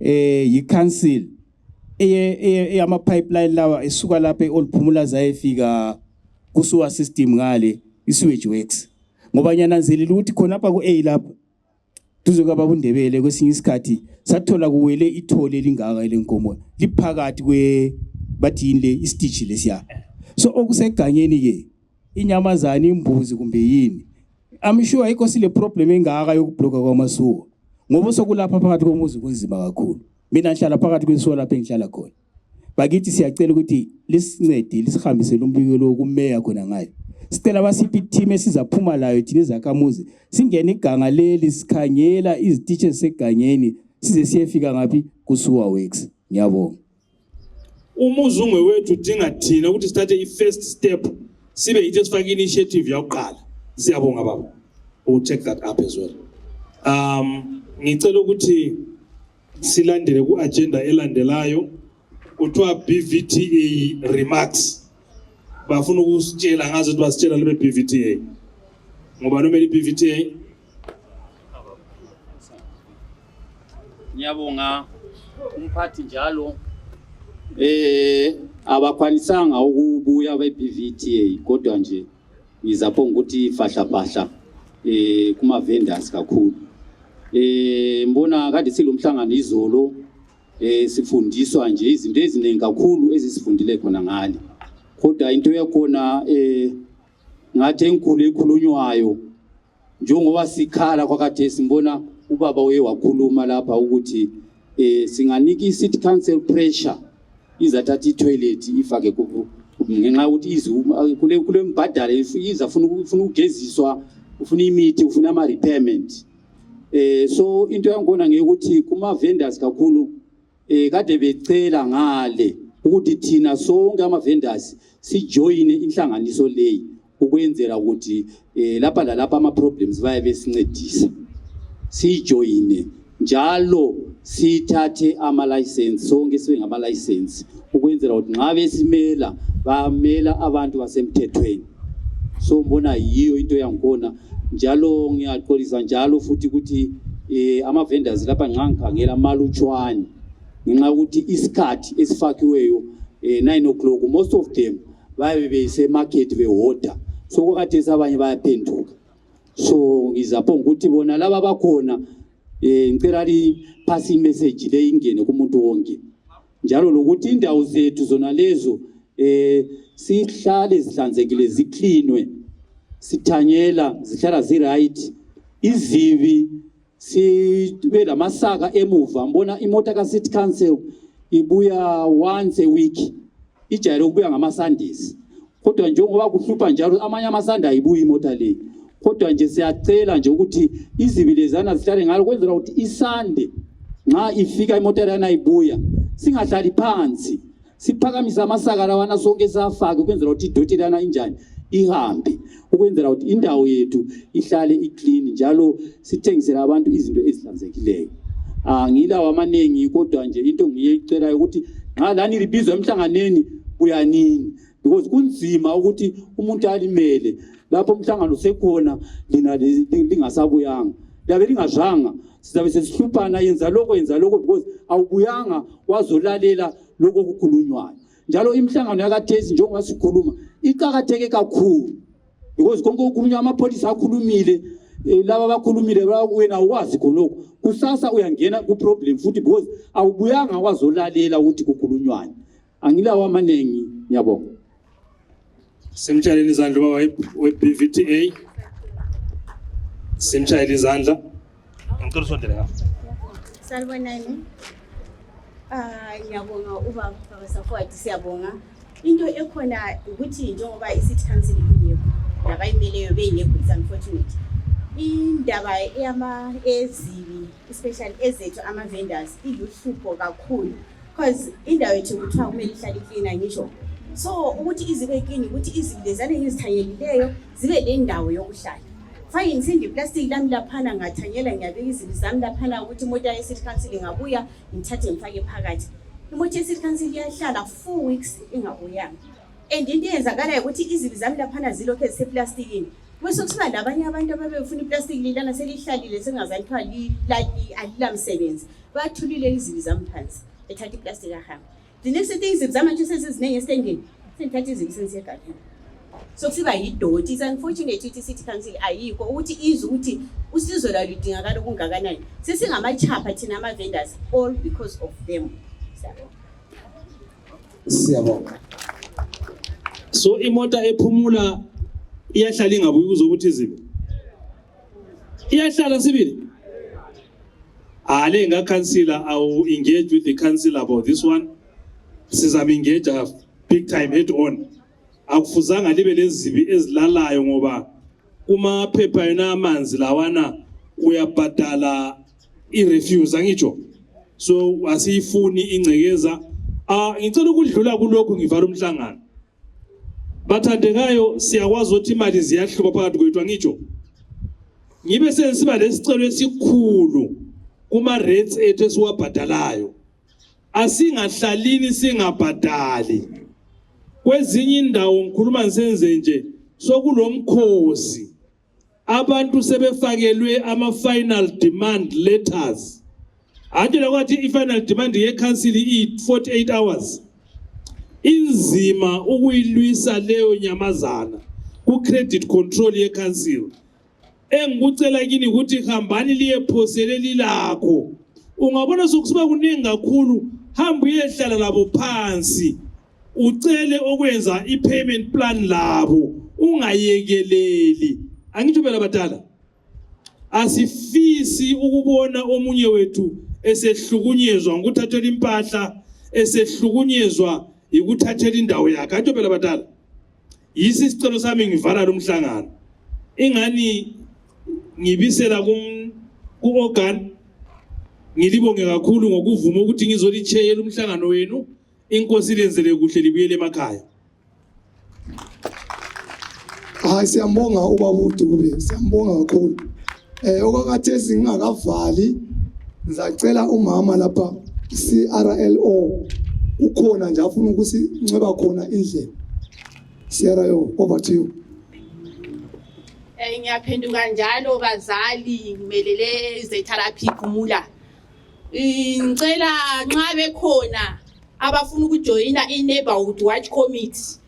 [SPEAKER 13] yi-council eyama pipeline lawa esuka lapha eOld Phumula zayefika kusuwa system ngale i-sewage works. Ngoba nyananzelela ukuthi khona lapha ku-A lapha tuzokuba undebele kwesinye isikhathi sathola kuwele ithole lingaka lenkomo liphakathi bathi yini le istitch lesiya. So okuseganyeni ke inyamazana imbuzi kumbe yini. I'm sure ayikho sile problem engaka yokubloka kwamasuwa. Ngoba sokulapha phakathi komuzi kunzima kakhulu. Mina ngihlala phakathi kwesuwa lapha engihlala khona. Bakithi siyacela ukuthi lisincede lisihambisele umbikelo kumeya khona ngayo. Sicela basiphi team esizaphuma layo thina ezakhamuzi singene iganga leli sikhangela izititche seganyeni size siyefika ngapi kusuwa works. Ngiyabonga.
[SPEAKER 2] Umuzi ungwe wethu udinga thina ukuthi sithathe i-first step sibe yithi sifake initiative yokuqala. Siyabonga baba. We'll check that up as well. Ngicela ukuthi silandele ku agenda elandelayo kuthiwa BVTA remarks. Bafuna ukusitshela ngazo ukuthi basitshela lebe BVTA. Ngoba nomeli BVTA.
[SPEAKER 12] Ngiyabonga umphathi njalo abakwanisanga ukubuya be-BVTA kodwa nje ngizapho ukuthi fahla kuma vendors kakhulu. Mbona kade silomhlangano izolo sifundiswa nje izinto eziningi kakhulu ezisifundile khona ngale. Kodwa into yakhona ngathi enkulu ekhulunywayo njengoba sikhala kwakade simbona ubaba uye wakhuluma lapha ukuthi singanika i-city council pressure izathatha i-toilet ifake ngenxa ukuthi kule mbhadala iza ufuna ukugeziswa, ufuna imithi, ufuna ama-repairment. So into yakhona ngekuthi kuma vendors kakhulu kade becela ngale ukuthi thina sonke ama vendors sijoyine inhlanganiso leyi ukwenzela ukuthi lapha lalapha ama problems bayabe sincedisa. Sijoyine njalo sithathe ama license sonke sibe ngama license ukwenzela ukuthi nxa besimela bamela abantu basemthethweni. So mbona yiyo into yakhona njalo ngiyaxolisa njalo futhi ukuthi ama vendors lapha ngikhangela malutshwane ngenxa ukuthi isikhathi esifakiweyo 9 o'clock most of them bayabe bese market behoda. So kwakade abanye bayaphenduka. So ngizapho ukuthi bona laba bakhona ngicela pass message le ingene kumuntu wonke njalo lokuthi indawo zethu zona lezo sihlale zihlanzekile zicleanwe sithanyela zihlala ziright izibi sibe lamasaka emuva. Mbona imota ka city council ibuya once a week ijayele ukubuya ngama Sundays kodwa njengoba kuhlupha njalo amanye amasanda ayibuyi imota le kodwa nje siyacela nje ukuthi izibilezana zihlale ngalo kwenzela ukuthi isande nxa ifika imota yana ibuya singahlali phansi siphakamisa amasaka lawana sonke safake kwenzela ukuthi idoti lana injani ihambe ukwenzela ukuthi indawo yethu ihlale iclean njalo sithengisela abantu izinto ezihlanzekileyo. Ngilawa amanengi kodwa nje into ngiyicela ukuthi nxa lani libizwa emhlanganeni buyanini because kunzima ukuthi umuntu alimele lapho umhlangano sekhona lina lingasabuyanga labe lingazanga sizabe sesihluphana yenza lokho because awubuyanga wazolalela lokho kukhulunywayo. Njalo imhlangano yakathesi njengoba sikhuluma iqhakatheke kakhulu because konke ukukhulunywa amapolisa akhulumile laba bakhulumile wena ukwazi khonoko kusasa uyangena ku problem futhi because awubuyanga wazolalela ukuthi kukhulunywane. Angilawa amanengi ngiyabonga.
[SPEAKER 2] Simtshayela izandla baba we-BVTA. Simtshayela izandla. Ngicela usondele ngapha.
[SPEAKER 14] Salibonani. Ngiyabonga ubaba Safwadi siyabonga. Into ekhona ukuthi njengoba i-city council ingekho nabayimeleyo bengekho is unfortunate. Indaba ezibi especially ezethu ama vendors iluhlupho kakhulu because indawo yethu kuthiwa kumele ihlale clean ngisho. So ukuthi izibe clean ukuthi izilezane ngizithanyelileyo zibe lendawo yokuhlala. Fine sindi plastic lami laphana ngathanyela ngiyabeka izinto zami laphana ukuthi imoto ye city council ngabuya ngithathe ngifake phakathi. Imoto ye city council iyahlala 4 weeks ingabuyanga. And into eyenzakala ukuthi izinto zami laphana zilokho eziseplastikini. Bese kusiba labanye abantu ababefuna iplastic lilana selihlalile sengazanithwali like alilamsebenzi. Bathulile izinto zami phansi ethatha iplastic ahamba. The next thing is zamanje sezizinenge estandini. Sengithatha izinto sensiyegadini. So kusiba yidoti. It's unfortunate ukuthi city council ayikho ukuthi izwe ukuthi usizo lalo lidingakala okungakanani. Sesingamachapha thina ama vendors all because of them.
[SPEAKER 2] Siyabonga. So imota ephumula iyahlala ingabuyi kuzokuthi izibi. Iyahlala sibili. Ale councillor I will engage with the council about this one. Sizama engage big time head on. Akufuzanga libe lezibi ezilalayo ngoba kuma phepha yena amanzi lawana uyabhadala irefuse angitsho. So asifuni ingcekeza. Ngicela ukudlula kulokho ngivala umhlangano. Bathandekayo siyakwazi ukuthi imali ziyahluka phakathi kwethu angitsho. Ngibe sensiba lesicelo esikhulu kuma rates ethu esiwabhadalayo. Asingahlalini singabhadali. Kwezinye indawo ngikhuluma ngisenze nje sokulomkhosi. Abantu sebefakelwe ama final demand letters. Anje lokwathi i final demand ye council i 48 hours. inzima ukuyilwisa leyo nyamazana ku credit control ye council. Engikucela kini ukuthi hambani liyephosele lilakho. Ungabona sokusiba kuningi kakhulu, hamba uyehlala labo phansi. Ucele okwenza i-payment plan labo, ungayekeleli. Angitsho phela badala. Asifisi ukubona omunye wethu esehlukunyezwa ngokuthathela impahla, esehlukunyezwa ikuthathela indawo yakhe. Angitsho phela badala. Yisi isicelo sami ngivala lo mhlangano. Ingani ngibisela ku-organ, ngilibonge kakhulu ngokuvuma ukuthi ngizolicheyela umhlangano wenu. Inkosi lenzele kuhle libuyele emakhaya.
[SPEAKER 6] Hayi siyambonga ubaba uDube, siyambonga kakhulu. Okwakhathesi ngingakavali ngizacela umama lapha CRLO ukhona nje afuna ukusinceba khona indlela. CRLO, over to you.
[SPEAKER 3] Ngiyaphenduka njalo bazali ngimelele izetherapy Phumula. Ngicela nxa bekhona abafuna ukujoyina i-neighborhood watch committee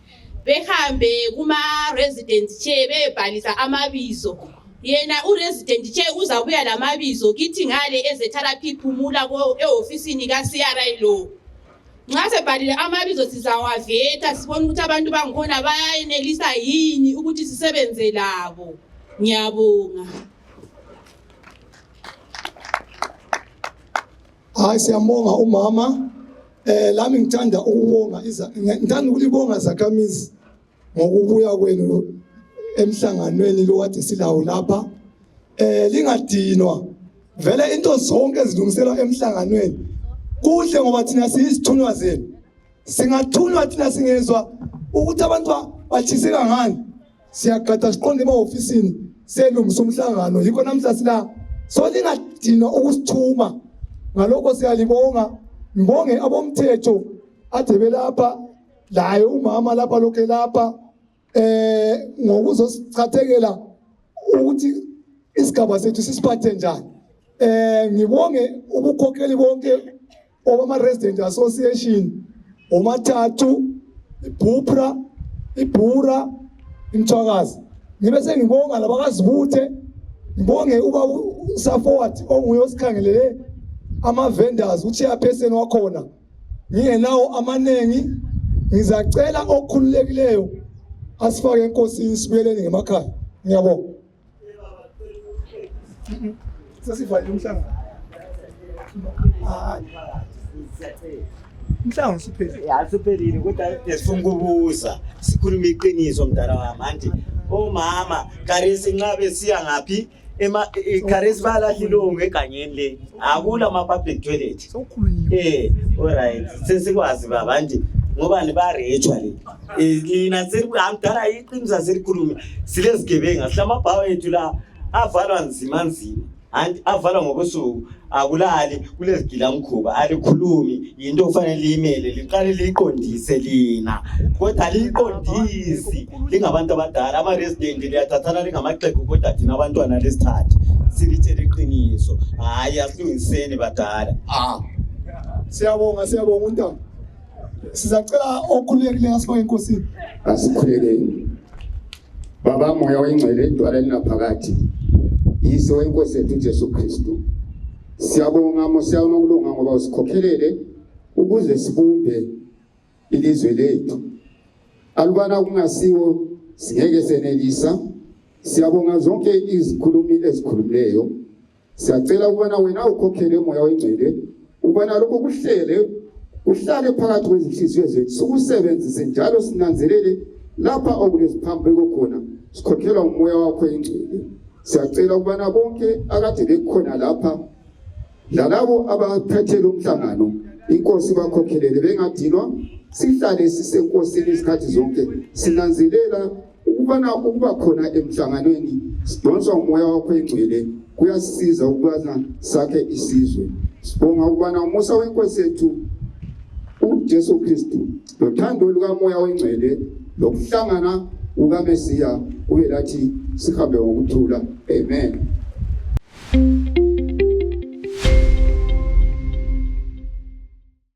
[SPEAKER 3] behambe kuma resident chair bebhalisa amabizo. Yena uresident chair uzabuya lamabizo kithi ngale ezetherapy Phumula e-ofisini ka-CRLO. Nxa sebhalile amabizo sizawaveta sibone ukuthi abantu bangikhona bayenelisa yini ukuthi sisebenze labo. Ngiyabonga.
[SPEAKER 6] Hayi siyambonga umama. Lami ngithanda ukubonga ngithanda ukulibonga zakhamizi ngokubuya kwenu emhlanganweni lo kade silawo lapha. Lingadinwa. Vele into zonke ezilungiselwa emhlanganweni. Kuhle ngoba thina siyisithunywa zenu. Singathunywa thina singezwa ukuthi abantu bathiseka ngani. Siyagada siqonde ema-ofisini selungisa umhlangano yikho namhla sila. So lingadinwa ukusithuma. Ngalokho siyalibonga. Ngibonge abomthetho ade belapha laye umama lapha lokho lapha ngokuzosichathekela ukuthi isigaba sethu sisiphathe njani. Ngibonge ubukhokheli bonke obama resident association omathathu iBhupra iBhura imthwakazi. Ngibe sengibonga labakazibuthe ngibonge ubaba uSaforward onguye osikhangelele ama-vendors uchairperson wakhona ngingenawo amanengi. Ngizacela okukhululekileyo asifake enkosini sibuyeleni ngemakhaya. Ngiyabonga. Sesivalile umhlangano.
[SPEAKER 15] Mhlawumbe siphelile. Asiphelile kodwa esifuna ukubuza sikhuluma iqiniso mntana wami anti omama karisi nqabe siya ngaphi karisi balahlilongo egangeni le akula ama public toilet. Alright sesikwazi baba anti ngobani barechwa le lina selihamdala iqiniso selikhuluma silezigebenga silamabhawa ethu la avalwa nzima anti avalwa ngobusuku akulali kulezigila mkhuba alikhulumi into ofanele imele liqale liqondise lina kodwa liqondisi lingabantu abadala ama resident liyathathana lingamaxhego kodwa thina abantwana lesithathu silitshela iqiniso hayi asilungiseni badala.
[SPEAKER 6] Siyabonga uNtando. Sizacela okhulekile asifake enkosini.
[SPEAKER 8] Asikhulekeni. Baba moya oyingcwele edwaleni naphakathi. Yiso inkosi yethu Jesu Kristu. Siyabonga mosiyana ukulunga ngoba usikhokhelele ukuze sibumbe ilizwe lethu. Alubana kungasiwo singeke senelisa. Siyabonga zonke izikhulumi ezikhulumileyo. Siyacela ukubana wena ukhokhele moya oyingcwele ukubana lokho kuhlele uhlale phakathi kwezinhliziyo zethu sikusebenzise njalo sinanzelele lapha okuleziphambeko khona sikhokhelwa umoya wakho oyingcwele. Siyacela ukubana bonke akade bekhona lapha lalabo abaphethele umhlangano inkosi bakhokhelele bengadinwa sihlale sisenkosini isikhathi zonke sinanzelela ukubana ukuba khona emhlanganweni sidonswa umoya wakho oyingcwele kuyasiza ukubana sakhe isizwe. Sibonga ukubana umusa wenkosi yethu uJesu Kristu lothando lukamoya oyingcwele lokuhlangana ukaMesiya kube lathi sihambe ngokuthula. Amen.